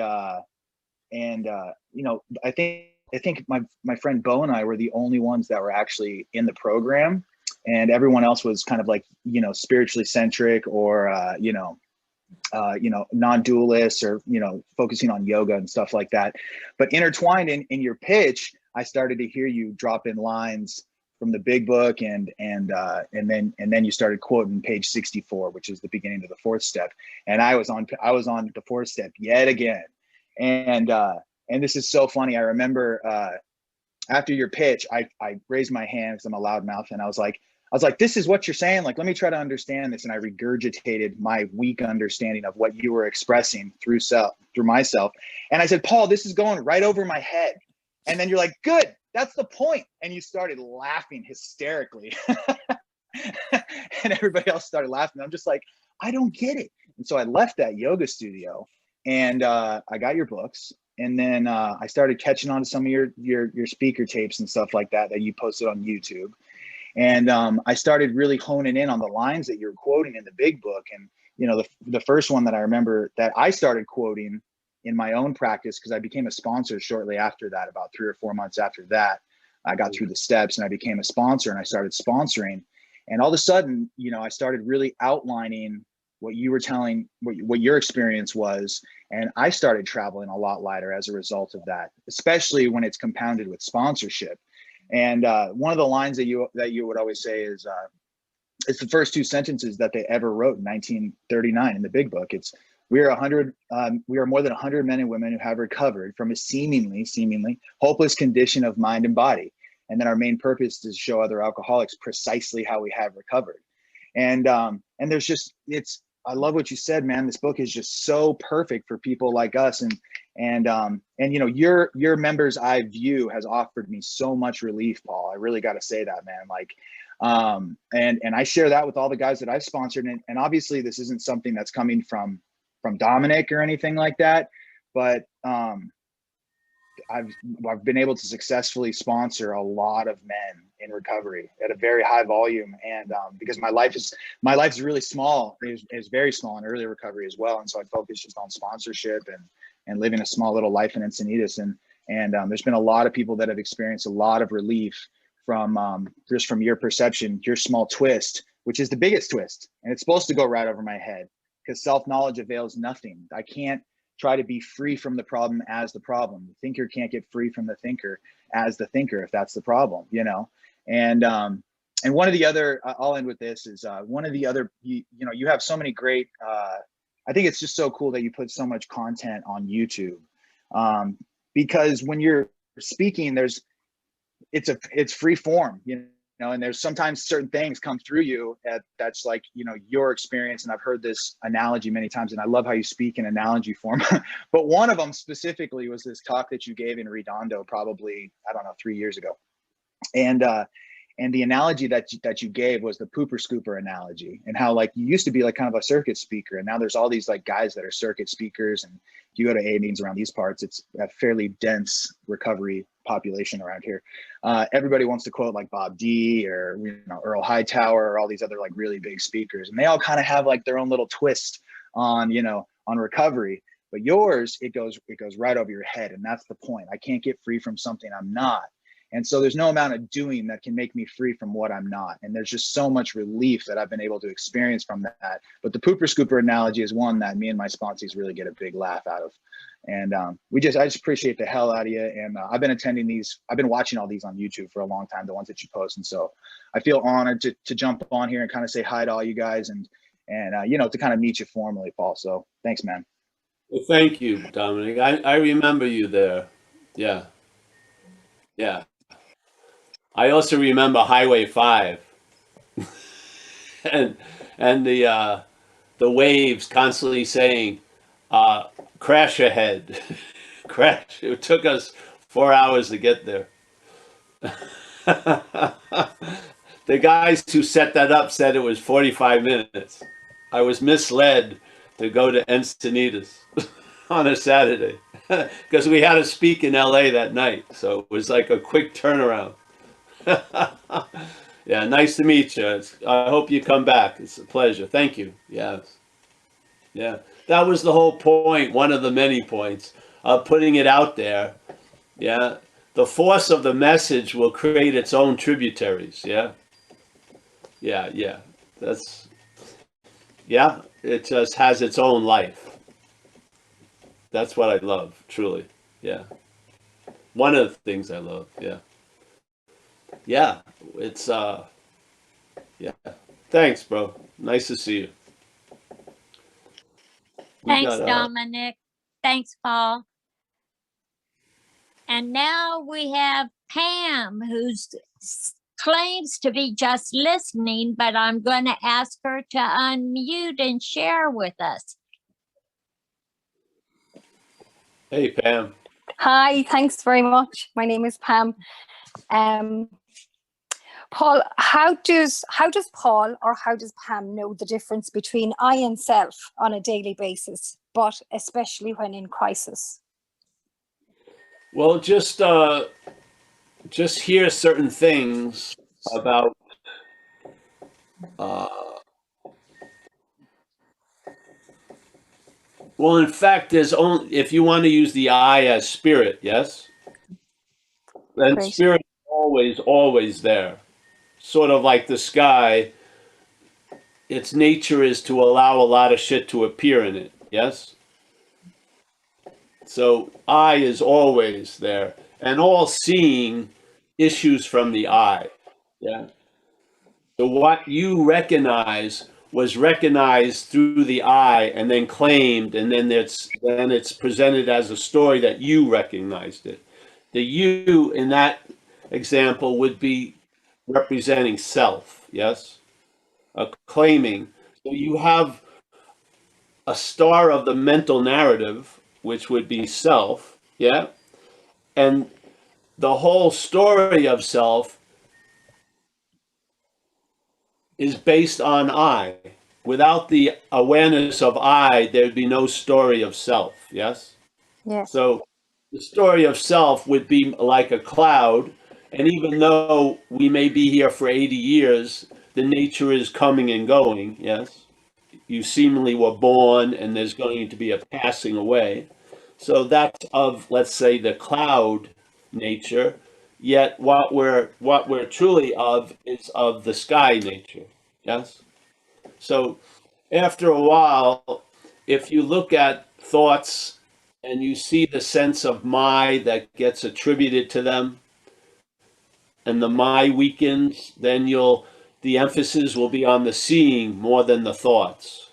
you know, I think my friend Bo and I were the only ones that were actually in the program, and everyone else was kind of like, you know, spiritually centric or you know, non-dualists, or, you know, focusing on yoga and stuff like that. But intertwined in your pitch, I started to hear you drop in lines from the big book, and then you started quoting page 64, which is the beginning of the fourth step. And I was on the fourth step yet again. And this is so funny. I remember after your pitch, I raised my hand because I'm a loudmouth, and I was like, this is what you're saying? Like, let me try to understand this. And I regurgitated my weak understanding of what you were expressing through myself. And I said, Paul, this is going right over my head. And then you're like, good, that's the point. And you started laughing hysterically. And everybody else started laughing. I'm just like, I don't get it. And so I left that yoga studio, and I got your books. And then I started catching on to some of your speaker tapes and stuff like that you posted on YouTube. And I started really honing in on the lines that you're quoting in the big book. And, you know, the first one that I remember that I started quoting in my own practice, because I became a sponsor shortly after that, about 3 or 4 months after that, I got through the steps and I became a sponsor, and I started sponsoring. And all of a sudden, you know, I started really outlining what you were telling, what your experience was. And I started traveling a lot lighter as a result of that, especially when it's compounded with sponsorship. And one of the lines that you would always say is, it's the first two sentences that they ever wrote in 1939 in the Big Book. It's we are more than 100 men and women who have recovered from a seemingly hopeless condition of mind and body, and then our main purpose is to show other alcoholics precisely how we have recovered. And there's just, I love what you said, man. This book is just so perfect for people like us, and you know, your members' eye view has offered me so much relief, Paul. I really got to say that, man. Like, and I share that with all the guys that I've sponsored, and obviously this isn't something that's coming from Dominic or anything like that, but I've been able to successfully sponsor a lot of men in recovery at a very high volume, and because my life is really small. It's very small in early recovery as well, and so I focus just on sponsorship and living a small little life in Encinitas, and there's been a lot of people that have experienced a lot of relief from just from your perception, your small twist, which is the biggest twist, and it's supposed to go right over my head, because self-knowledge avails nothing. I can't try to be free from the problem as the problem. The thinker can't get free from the thinker as the thinker, if that's the problem, you know? And one of the other, I'll end with this, is one of the other, you know, you have so many great, I think it's just so cool that you put so much content on YouTube, because when you're speaking, it's free form, you know, and there's sometimes certain things come through you that's like, you know, your experience. And I've heard this analogy many times, and I love how you speak in analogy form. But one of them specifically was this talk that you gave in Redondo, probably, I don't know, 3 years ago. And the analogy that you gave was the pooper scooper analogy, and how, like, you used to be like kind of a circuit speaker, and now there's all these like guys that are circuit speakers, and you go to AA meetings around these parts, it's a fairly dense recovery population around here. Everybody wants to quote like Bob D or, you know, Earl Hightower or all these other like really big speakers, and they all kind of have like their own little twist on, you know, on recovery. But yours, it goes right over your head, and that's the point. I can't get free from something I'm not. And so there's no amount of doing that can make me free from what I'm not. And there's just so much relief that I've been able to experience from that. But the pooper scooper analogy is one that me and my sponsees really get a big laugh out of. And I just appreciate the hell out of you. And I've been attending these, I've been watching all these on YouTube for a long time, the ones that you post. And so I feel honored to jump on here and kind of say hi to all you guys, and you know, to kind of meet you formally, Paul. So thanks, man. Well, thank you, Dominic. I remember you there. Yeah. Yeah. I also remember Highway 5 and the waves constantly saying, crash ahead, crash. It took us 4 hours to get there. The guys who set that up said it was 45 minutes. I was misled to go to Encinitas on a Saturday because we had to speak in LA that night. So it was like a quick turnaround. Yeah, nice to meet you. I hope you come back. It's a pleasure. Thank you. Yes. Yeah, that was the whole point, one of the many points of putting it out there. Yeah, the force of the message will create its own tributaries. Yeah. Yeah. That's, yeah, it just has its own life. That's what I love, truly. Yeah. One of the things I love. Yeah. Yeah, it's yeah. Thanks, bro. Nice to see you. Thanks, Dominic. Thanks, Paul. And now we have Pam, who claims to be just listening, but I'm going to ask her to unmute and share with us. Hey, Pam. Hi, thanks very much. My name is Pam. Paul, how does Paul or how does Pam know the difference between I and self on a daily basis, but especially when in crisis? Well, just hear certain things about well, in fact, there's only, if you want to use the I as spirit, yes, then Great. spirit is always there. Sort of like the sky, its nature is to allow a lot of shit to appear in it, yes? So I is always there, and all seeing issues from the I, yeah? So what you recognize was recognized through the I and then claimed, and then it's presented as a story that you recognized it. The you in that example would be representing self, yes? A claiming. So you have a star of the mental narrative, which would be self, yeah? And the whole story of self is based on I. Without the awareness of I, there'd be no story of self, yes? Yes. So the story of self would be like a cloud, and even though we may be here for 80 years, the nature is coming and going, yes? You seemingly were born, and there's going to be a passing away. So that's of, let's say, the cloud nature. Yet what we're truly of is of the sky nature. Yes. So after a while, if you look at thoughts and you see the sense of my that gets attributed to them, and the my weakens, then the emphasis will be on the seeing more than the thoughts.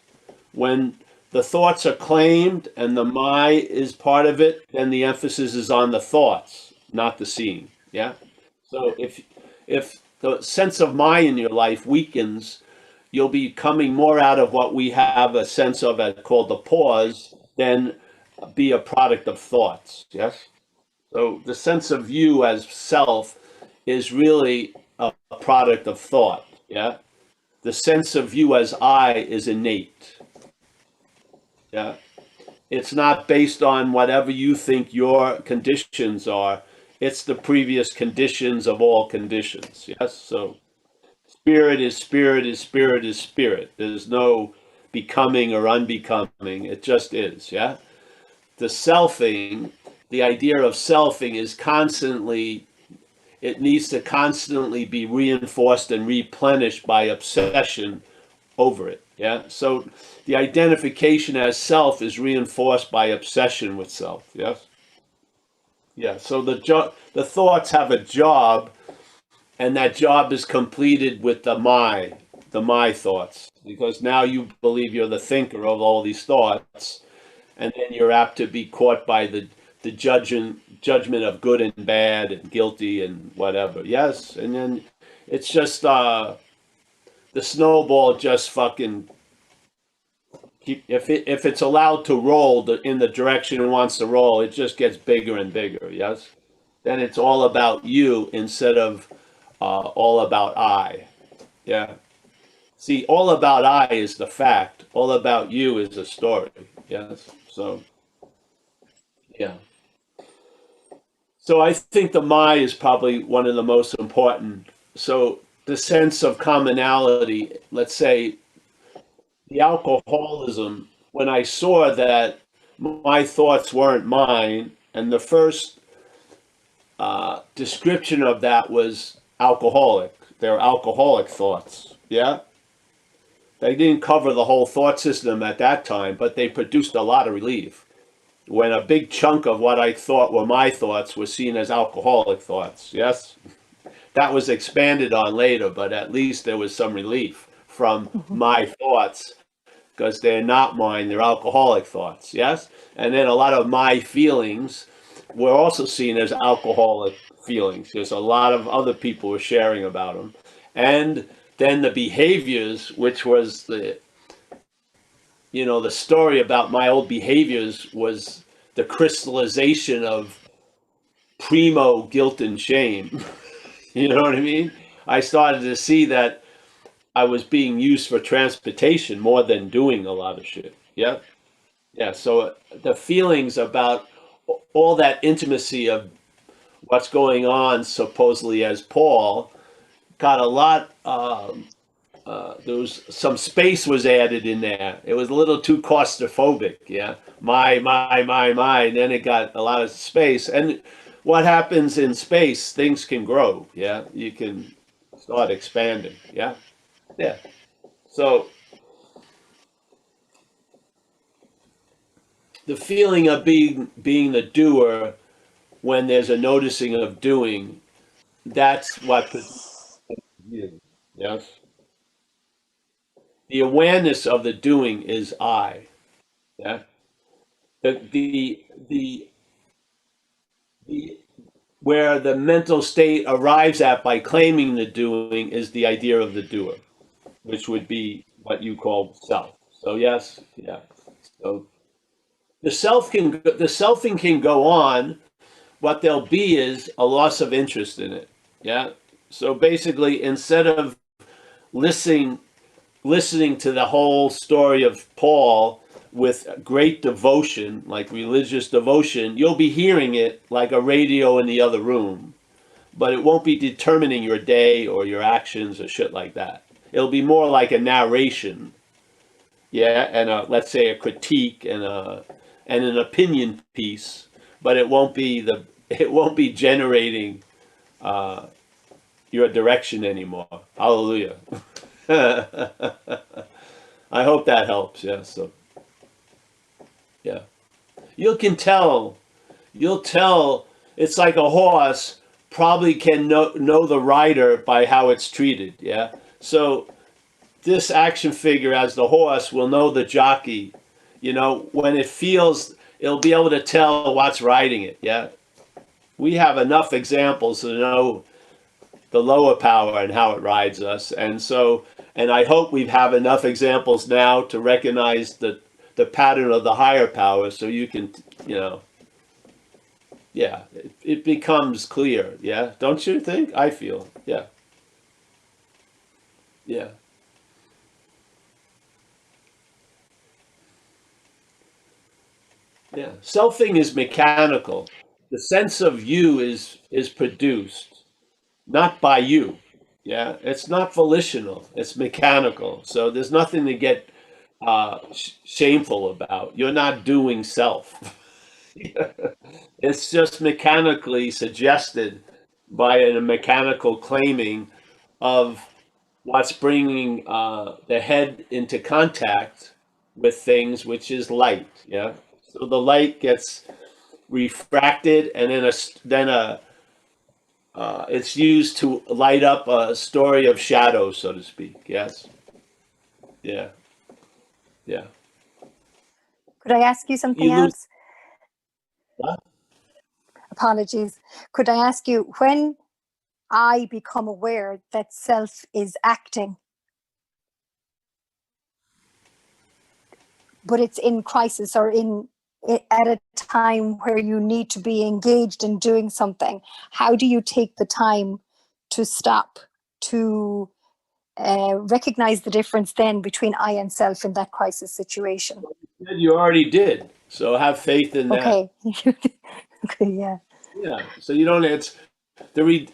When the thoughts are claimed and the my is part of it, then the emphasis is on the thoughts, not the seeing. Yeah. So if the sense of my in your life weakens, you'll be coming more out of what we have a sense of called the pause than be a product of thoughts. Yes. So the sense of you as self is really a product of thought. Yeah. The sense of you as I is innate. Yeah. It's not based on whatever you think your conditions are. It's the previous conditions of all conditions. Yes. So spirit is spirit is spirit is spirit. There's no becoming or unbecoming. It just is. Yeah. The selfing, the idea of selfing is constantly, it needs to constantly be reinforced and replenished by obsession over it. Yeah. So the identification as self is reinforced by obsession with self. Yes. Yeah. So the thoughts have a job, and that job is completed with the my thoughts, because now you believe you're the thinker of all these thoughts, and then you're apt to be caught by the judgment of good and bad and guilty and whatever. Yes. And then it's just the snowball just fucking if it's allowed to roll in the direction it wants to roll, it just gets bigger and bigger. Yes. Then it's all about you instead of all about I. Yeah. See, all about I is the fact. All about you is a story. Yes. So yeah. So I think the my is probably one of the most important. So the sense of commonality, let's say the alcoholism, when I saw that my thoughts weren't mine, and the first description of that was alcoholic. They're alcoholic thoughts. Yeah. They didn't cover the whole thought system at that time, but they produced a lot of relief. When a big chunk of what I thought were my thoughts was seen as alcoholic thoughts. Yes. That was expanded on later, but at least there was some relief from my thoughts, because they're not mine, they're alcoholic thoughts. Yes. And then a lot of my feelings were also seen as alcoholic feelings, because a lot of other people were sharing about them. And then the behaviors, which was the story about my old behaviors, was the crystallization of primo guilt and shame. You know what I mean? I started to see that I was being used for transportation more than doing a lot of shit. Yeah. Yeah. So the feelings about all that intimacy of what's going on, supposedly as Paul, got a lot. There was some space was added in there. It was a little too claustrophobic. Yeah, my, and then it got a lot of space. And what happens in space? Things can grow. Yeah, you can start expanding. Yeah, yeah. So the feeling of being the doer when there's a noticing of doing, that's what. Yes. The awareness of the doing is I. Yeah. The where the mental state arrives at by claiming the doing is the idea of the doer, which would be what you call self. So yes, yeah. So the selfing can go on. What there'll be is a loss of interest in it. Yeah. So basically, instead of listening to the whole story of Paul with great devotion, like religious devotion, you'll be hearing it like a radio in the other room, but it won't be determining your day or your actions or shit like that. It'll be more like a narration, yeah, and let's say a critique and an opinion piece, but it won't be generating your direction anymore. Hallelujah. I hope that helps. Yeah. So, yeah, you'll tell. It's like a horse probably can know the rider by how it's treated. Yeah. So this action figure as the horse will know the jockey. You know, when it feels, it'll be able to tell what's riding it. Yeah. We have enough examples to know the lower power and how it rides us. And so, and I hope we have enough examples now to recognize the pattern of the higher power, so you can, you know, yeah, it becomes clear. Yeah. Don't you think? I feel. Yeah. Yeah. Yeah. Selfing is mechanical. The sense of you is produced not by you. Yeah, it's not volitional. It's mechanical. So there's nothing to get shameful about. You're not doing self. It's just mechanically suggested by a mechanical claiming of what's bringing the head into contact with things, which is light. Yeah. So the light gets refracted, and then it's used to light up a story of shadows, so to speak. Yes. Yeah. Yeah. Could I ask you something You lose. else? What? Apologies. Could I ask you, when I become aware that self is acting, but it's in crisis or at a time where you need to be engaged in doing something, how do you take the time to stop, to recognize the difference then between I and self in that crisis situation? You already did. So have faith in that. Okay. Okay, yeah. Yeah. So you don't. It's the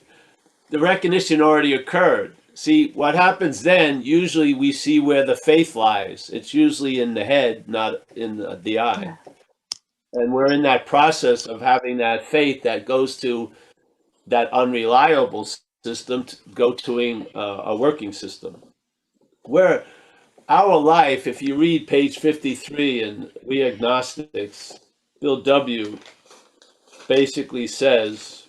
recognition already occurred. See what happens then. Usually we see where the faith lies. It's usually in the head, not in the eye. Yeah. And we're in that process of having that faith that goes to that unreliable system to go to a working system. Where our life, if you read page 53 in We Agnostics, Bill W. basically says,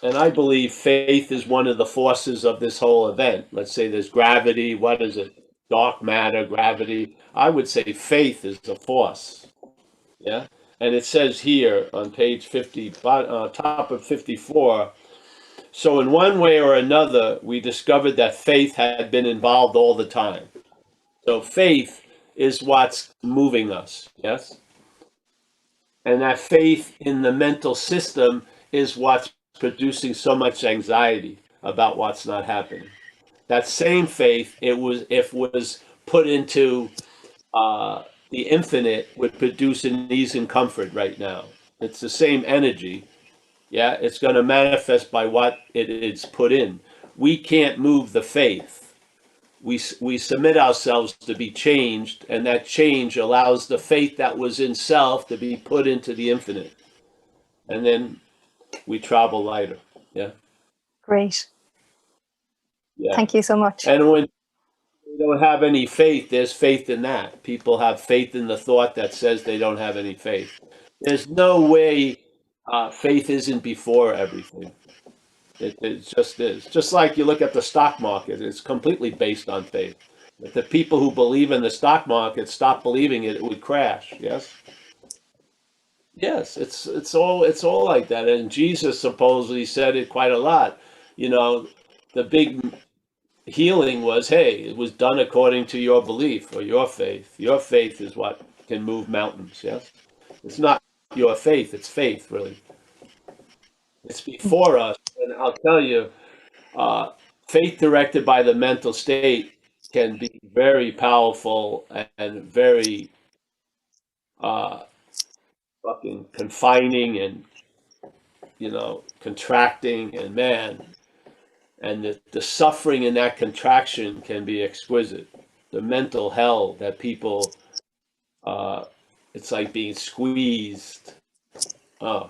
and I believe faith is one of the forces of this whole event. Let's say there's gravity. What is it? Dark matter, gravity. I would say faith is a force. Yeah. And it says here on page 50, top of 54, so in one way or another, we discovered that faith had been involved all the time. So faith is what's moving us, yes? And that faith in the mental system is what's producing so much anxiety about what's not happening. That same faith, if was put into the infinite, would produce an ease and comfort right now. It's the same energy. Yeah, it's going to manifest by what it is put in. We can't move the faith. We submit ourselves to be changed, and that change allows the faith that was in self to be put into the infinite. And then we travel lighter. Yeah. Great. Yeah. Thank you so much. And when we don't have any faith, there's faith in that. People have faith in the thought that says they don't have any faith. There's no way faith isn't before everything. It just is. Just like you look at the stock market, it's completely based on faith. If the people who believe in the stock market stopped believing it, it would crash. Yes. Yes, it's all like that. And Jesus supposedly said it quite a lot. You know, the big healing was, hey, it was done according to your belief or your faith. Your faith is what can move mountains. Yes, it's not your faith; it's faith, really. It's before us, and I'll tell you, faith directed by the mental state can be very powerful and very uh, fucking confining and contracting, and man, and the suffering in that contraction can be exquisite. The mental hell that people, uh, it's like being squeezed. Uh,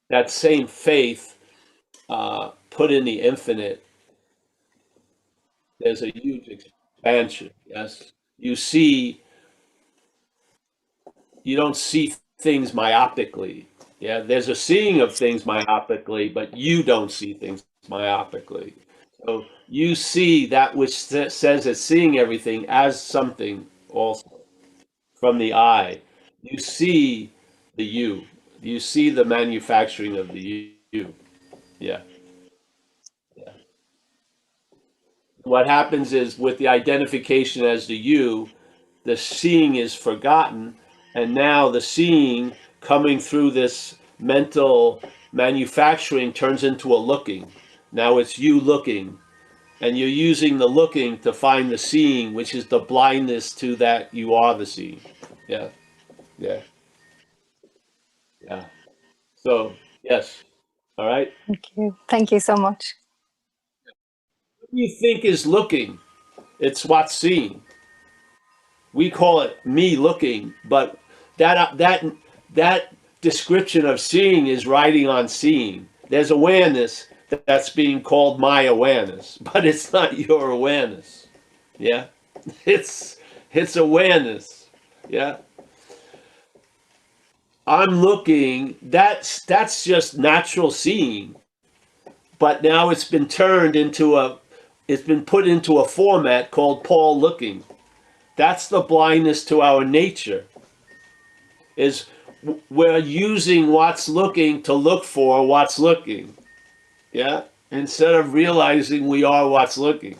that same faith put in the infinite, there's a huge expansion. Yes, you don't see things myopically. Yeah, there's a seeing of things myopically, but you don't see things myopically. So you see that which says it's seeing everything as something also from the eye. You see the you. You see the manufacturing of the you. Yeah. Yeah. What happens is with the identification as the you, the seeing is forgotten, and now the seeing coming through this mental manufacturing turns into a looking. Now it's you looking, and you're using the looking to find the seeing, which is the blindness to that you are the seeing. Yeah, yeah, yeah. So yes, all right. Thank you. Thank you so much. What do you think is looking? It's what's seen. We call it me looking, but that description of seeing is riding on seeing. There's awareness that's being called my awareness, but it's not your awareness. Yeah, it's awareness. Yeah, I'm looking. That's just natural seeing, but now it's been put into a format called Paul looking. That's the blindness to our nature, is we're using what's looking to look for what's looking. Yeah, instead of realizing we are what's looking.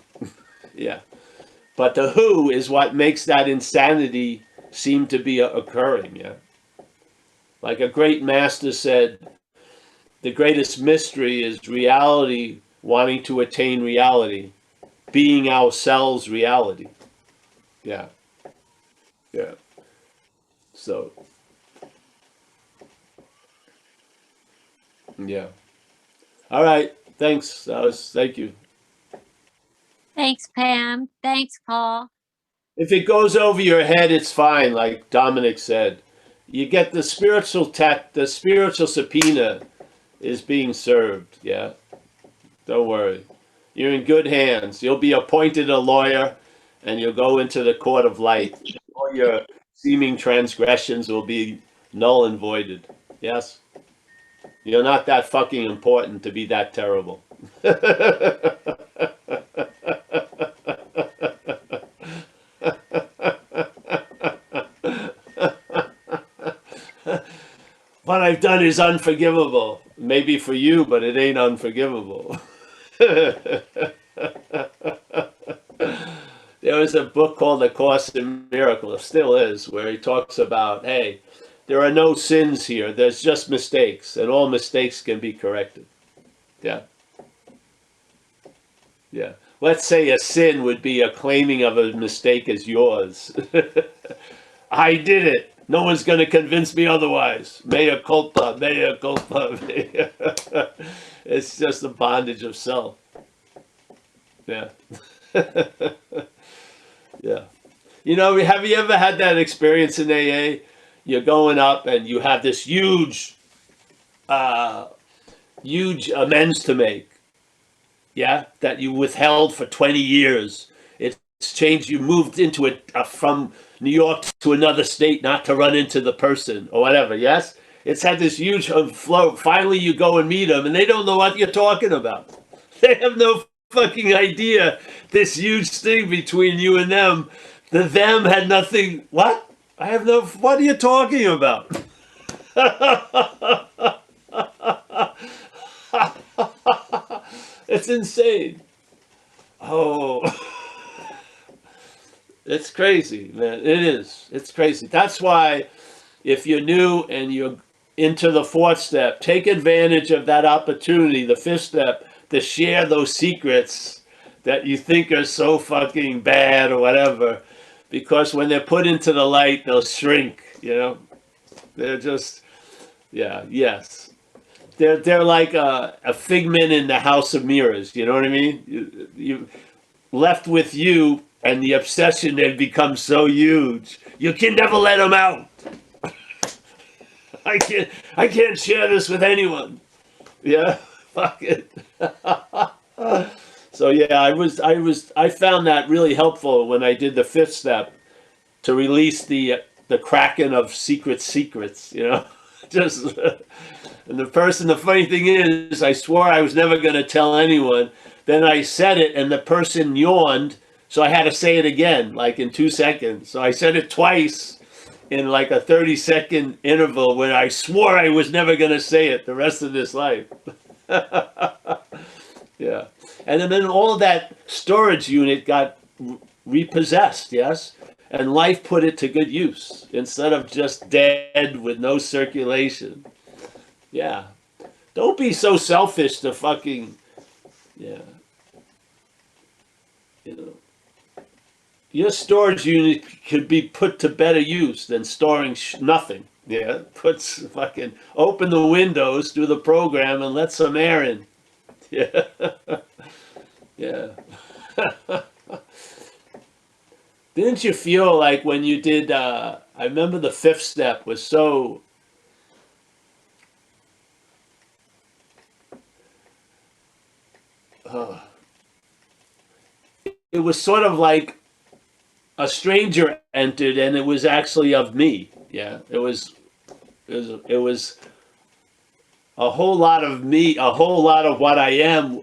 Yeah, but the who is what makes that insanity seem to be occurring. Yeah, like a great master said, the greatest mystery is reality wanting to attain reality, being ourselves reality. Yeah, yeah. So yeah. All right. Thanks. Thank you. Thanks, Pam. Thanks, Paul. If it goes over your head, it's fine. Like Dominic said, you get the spiritual subpoena is being served. Yeah. Don't worry. You're in good hands. You'll be appointed a lawyer, and you'll go into the court of light. All your seeming transgressions will be null and voided. Yes. You're not that fucking important to be that terrible. What I've done is unforgivable. Maybe for you, but it ain't unforgivable. There was a book called The Course in Miracles, still is, where he talks about, hey, there are no sins here. There's just mistakes, and all mistakes can be corrected. Yeah. Yeah. Let's say a sin would be a claiming of a mistake as yours. I did it. No one's going to convince me otherwise. Mea culpa, mea culpa. It's just the bondage of self. Yeah. Yeah. You know, have you ever had that experience in AA? You're going up and you have this huge amends to make. Yeah, that you withheld for 20 years. It's changed. You moved into it from New York to another state, not to run into the person or whatever. Yes, it's had this huge flow. Finally, you go and meet them, and they don't know what you're talking about. They have no fucking idea this huge thing between you and them. The them had nothing. What? I have no. What are you talking about? It's insane. Oh, it's crazy, man. It is. It's crazy. That's why, if you're new and you're into the fourth step, take advantage of that opportunity, the fifth step, to share those secrets that you think are so fucking bad or whatever, because when they're put into the light, they'll shrink. You know, they're just, yeah, yes. They're like a figment in the house of mirrors. You know what I mean? You left with you, and the obsession had become so huge, you can never let them out. I can't share this with anyone. Yeah, fuck it. So yeah, I found that really helpful when I did the fifth step, to release the kraken of secrets, you know. Just and the funny thing is, I swore I was never going to tell anyone. Then I said it, and the person yawned, so I had to say it again, like in 2 seconds. So I said it twice in like a 30-second interval, when I swore I was never going to say it the rest of this life. Yeah. And then all that storage unit got repossessed, yes? And life put it to good use, instead of just dead with no circulation. Yeah. Don't be so selfish to fucking, yeah. You know. Your storage unit could be put to better use than storing nothing. Yeah. Fucking open the windows, do the program, and let some air in. Yeah. Yeah. Didn't you feel like when you did, I remember the fifth step was so, it was sort of like a stranger entered, and it was actually of me. Yeah, it was a whole lot of me, a whole lot of what I am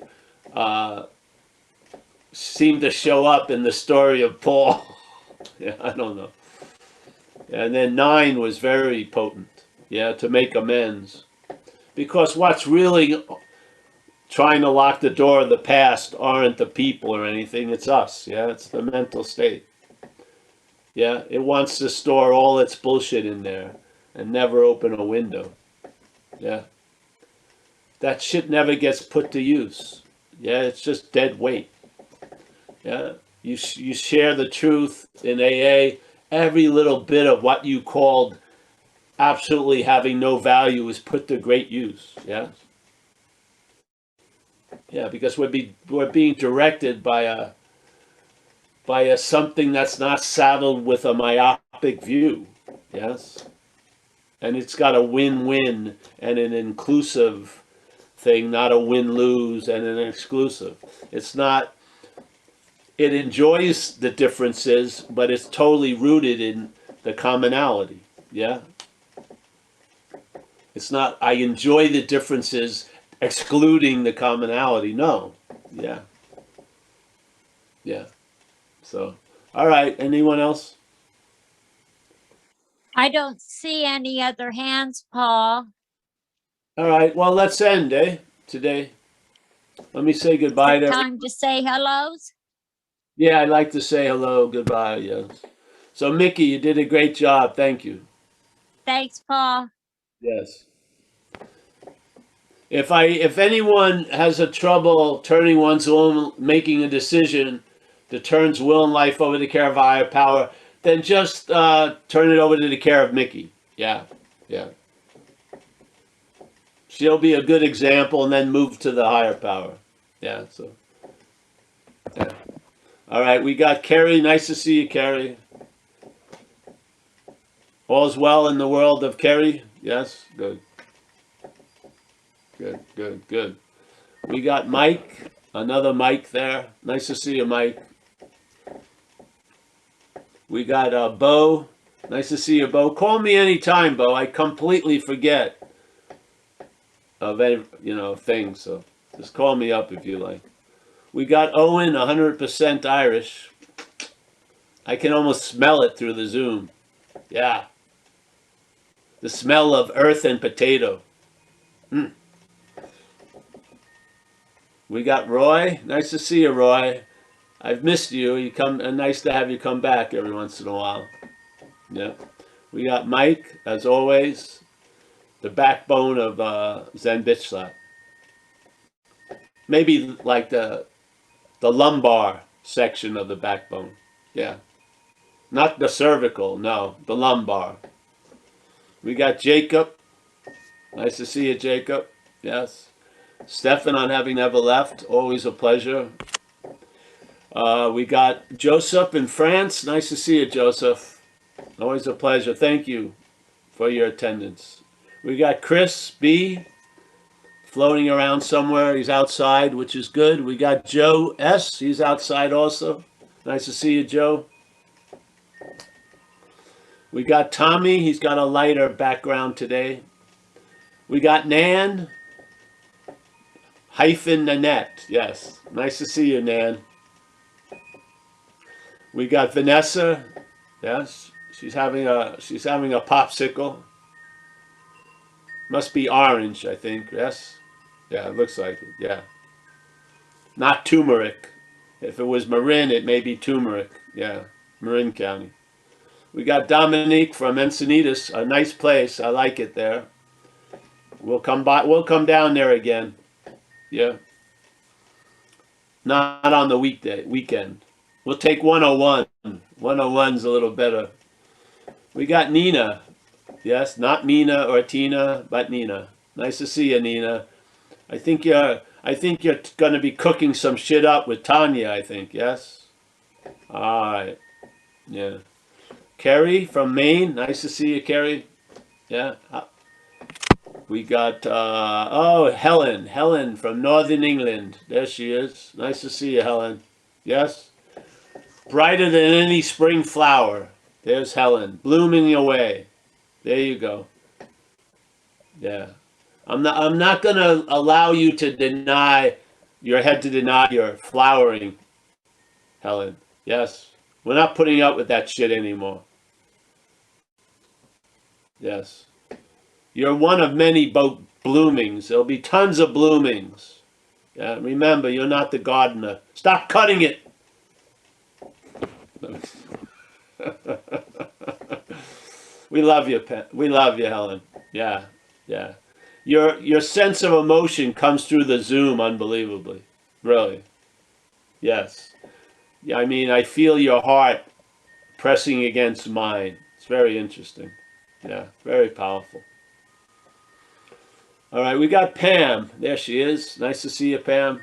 seemed to show up in the story of Paul. Yeah, I don't know. And then 9 was very potent, yeah, to make amends. Because what's really trying to lock the door of the past aren't the people or anything, it's us, yeah, it's the mental state. Yeah, it wants to store all its bullshit in there and never open a window. Yeah. That shit never gets put to use. Yeah, it's just dead weight. Yeah. You share the truth in AA. Every little bit of what you called absolutely having no value is put to great use. Yeah. Yeah, because we're being directed by a something that's not saddled with a myopic view. Yes. And it's got a win-win and an inclusive thing, not a win-lose and an exclusive. It's not. It enjoys the differences, but it's totally rooted in the commonality. Yeah? It's not, I enjoy the differences excluding the commonality. No. Yeah. Yeah. So, all right. Anyone else? I don't see any other hands, Paul. All right. Well, let's end, today. Let me say goodbye to Time to say hellos. Yeah, I'd like to say hello, goodbye, yes. So, Mickey, you did a great job. Thank you. Thanks, Paul. Yes. If anyone has a trouble turning one's will, making a decision that turns will and life over to the care of a higher power, then just turn it over to the care of Mickey. Yeah, yeah. She'll be a good example, and then move to the higher power. Yeah, so. Yeah. All right, we got Carrie. Nice to see you, Carrie. All's well in the world of Carrie? Yes? Good. Good, good, good. We got Mike, another Mike there. Nice to see you, Mike. We got Bo. Nice to see you, Bo. Call me anytime, Bo. I completely forget of any, things, so just call me up if you like. We got Owen, 100% Irish. I can almost smell it through the Zoom. Yeah. The smell of earth and potato. Mm. We got Roy. Nice to see you, Roy. I've missed you. You come. Nice to have you come back every once in a while. Yeah. We got Mike, as always, the backbone of Zen Bitch Slap. Maybe like the lumbar section of the backbone. Yeah. Not the cervical, no, the lumbar. We got Jacob. Nice to see you, Jacob. Yes. Stefan on Having Never Left. Always a pleasure. We got Joseph in France. Nice to see you, Joseph. Always a pleasure. Thank you for your attendance. We got Chris B. floating around somewhere. He's outside, which is good. We got Joe S. He's outside also. Nice to see you, Joe. We got Tommy. He's got a lighter background today. We got Nan hyphen Nanette. Yes. Nice to see you, Nan. We got Vanessa. Yes. She's having a popsicle. Must be orange, I think. Yes. Yeah, it looks like it. Yeah. Not turmeric. If it was Marin, it may be turmeric. Yeah. Marin County. We got Dominique from Encinitas, a nice place. I like it there. We'll come down there again. Yeah. Not on the weekend. We'll take 101. 101's a little better. We got Nina. Yes, not Mina or Tina, but Nina. Nice to see you, Nina. I think you're going to be cooking some shit up with Tanya, I think. Yes. All right. Yeah. Kerry from Maine. Nice to see you, Kerry. Yeah. We got, Helen. Helen from Northern England. There she is. Nice to see you, Helen. Yes. Brighter than any spring flower. There's Helen. Blooming away. There you go. Yeah. I'm not going to allow you to deny your flowering, Helen. Yes. We're not putting up with that shit anymore. Yes. You're one of many bloomings. There'll be tons of bloomings. Yeah, remember, you're not the gardener. Stop cutting it. We love you, we love you, Helen. Yeah, yeah. Your sense of emotion comes through the Zoom unbelievably. Really. Yes. Yeah, I mean, I feel your heart pressing against mine. It's very interesting. Yeah, very powerful. All right, we got Pam. There she is. Nice to see you, Pam.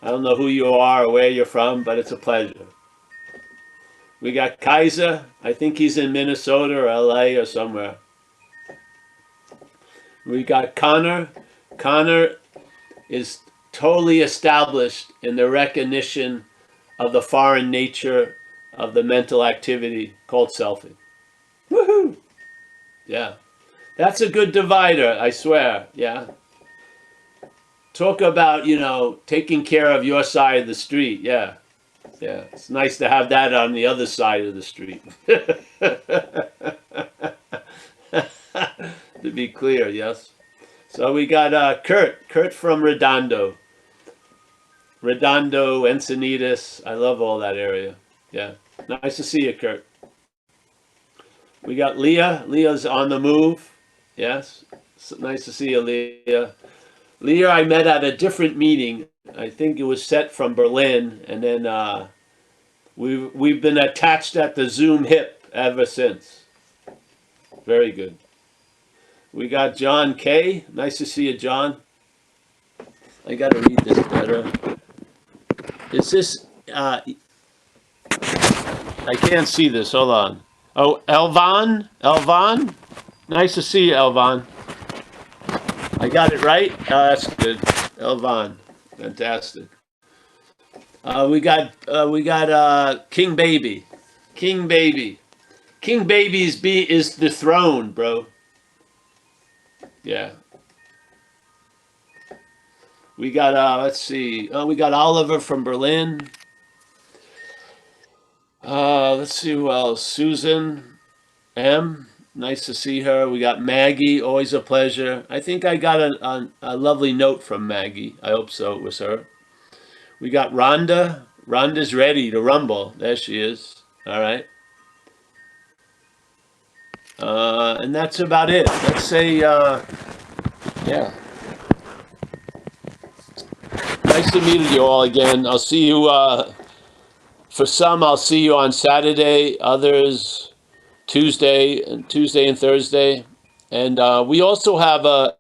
I don't know who you are or where you're from, but it's a pleasure. We got Kaiser. I think he's in Minnesota or LA or somewhere. We got Connor. Connor is totally established in the recognition of the foreign nature of the mental activity called selfing. Woohoo! Yeah. That's a good divider, I swear. Yeah. Talk about, taking care of your side of the street. Yeah. Yeah. It's nice to have that on the other side of the street. To be clear, yes. So we got Kurt. Kurt from Redondo. Redondo, Encinitas. I love all that area. Yeah. Nice to see you, Kurt. We got Leah. Leah's on the move. Yes. So nice to see you, Leah. Leah, I met at a different meeting. I think it was set from Berlin. And then we've been attached at the Zoom hip ever since. Very good. We got John K. Nice to see you, John. I got to read this better. Is this... I can't see this. Hold on. Oh, Elvan? Elvan? Nice to see you, Elvan. I got it right? Oh, that's good. Elvan. Fantastic. We got King Baby. King Baby. King Baby is dethroned, bro. Yeah. We got let's see. We got Oliver from Berlin. Let's see who else. Susan M. Nice to see her. We got Maggie. Always a pleasure. I think I got a lovely note from Maggie. I hope so. It was her. We got Rhonda. Rhonda's ready to rumble. There she is. All right. And that's about it. Let's say, yeah. Nice to meet you all again. I'll see you, for some, I'll see you on Saturday, others Tuesday and Thursday. And we also have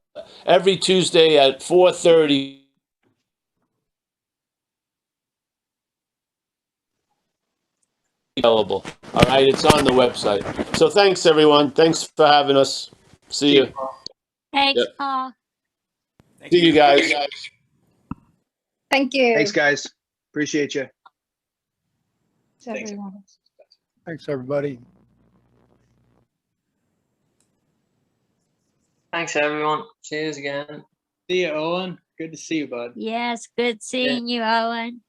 every Tuesday at 4:30. Available. All right, it's on the website. So thanks, everyone. Thanks for having us. See you. Thanks, Yep. Paul. See you guys. Thank you. Thanks, guys. Appreciate you. Thanks, everyone. Thanks, everybody. Thanks, everyone. Cheers again. See you, Owen. Good to see you, bud. Yes, good seeing you, Owen.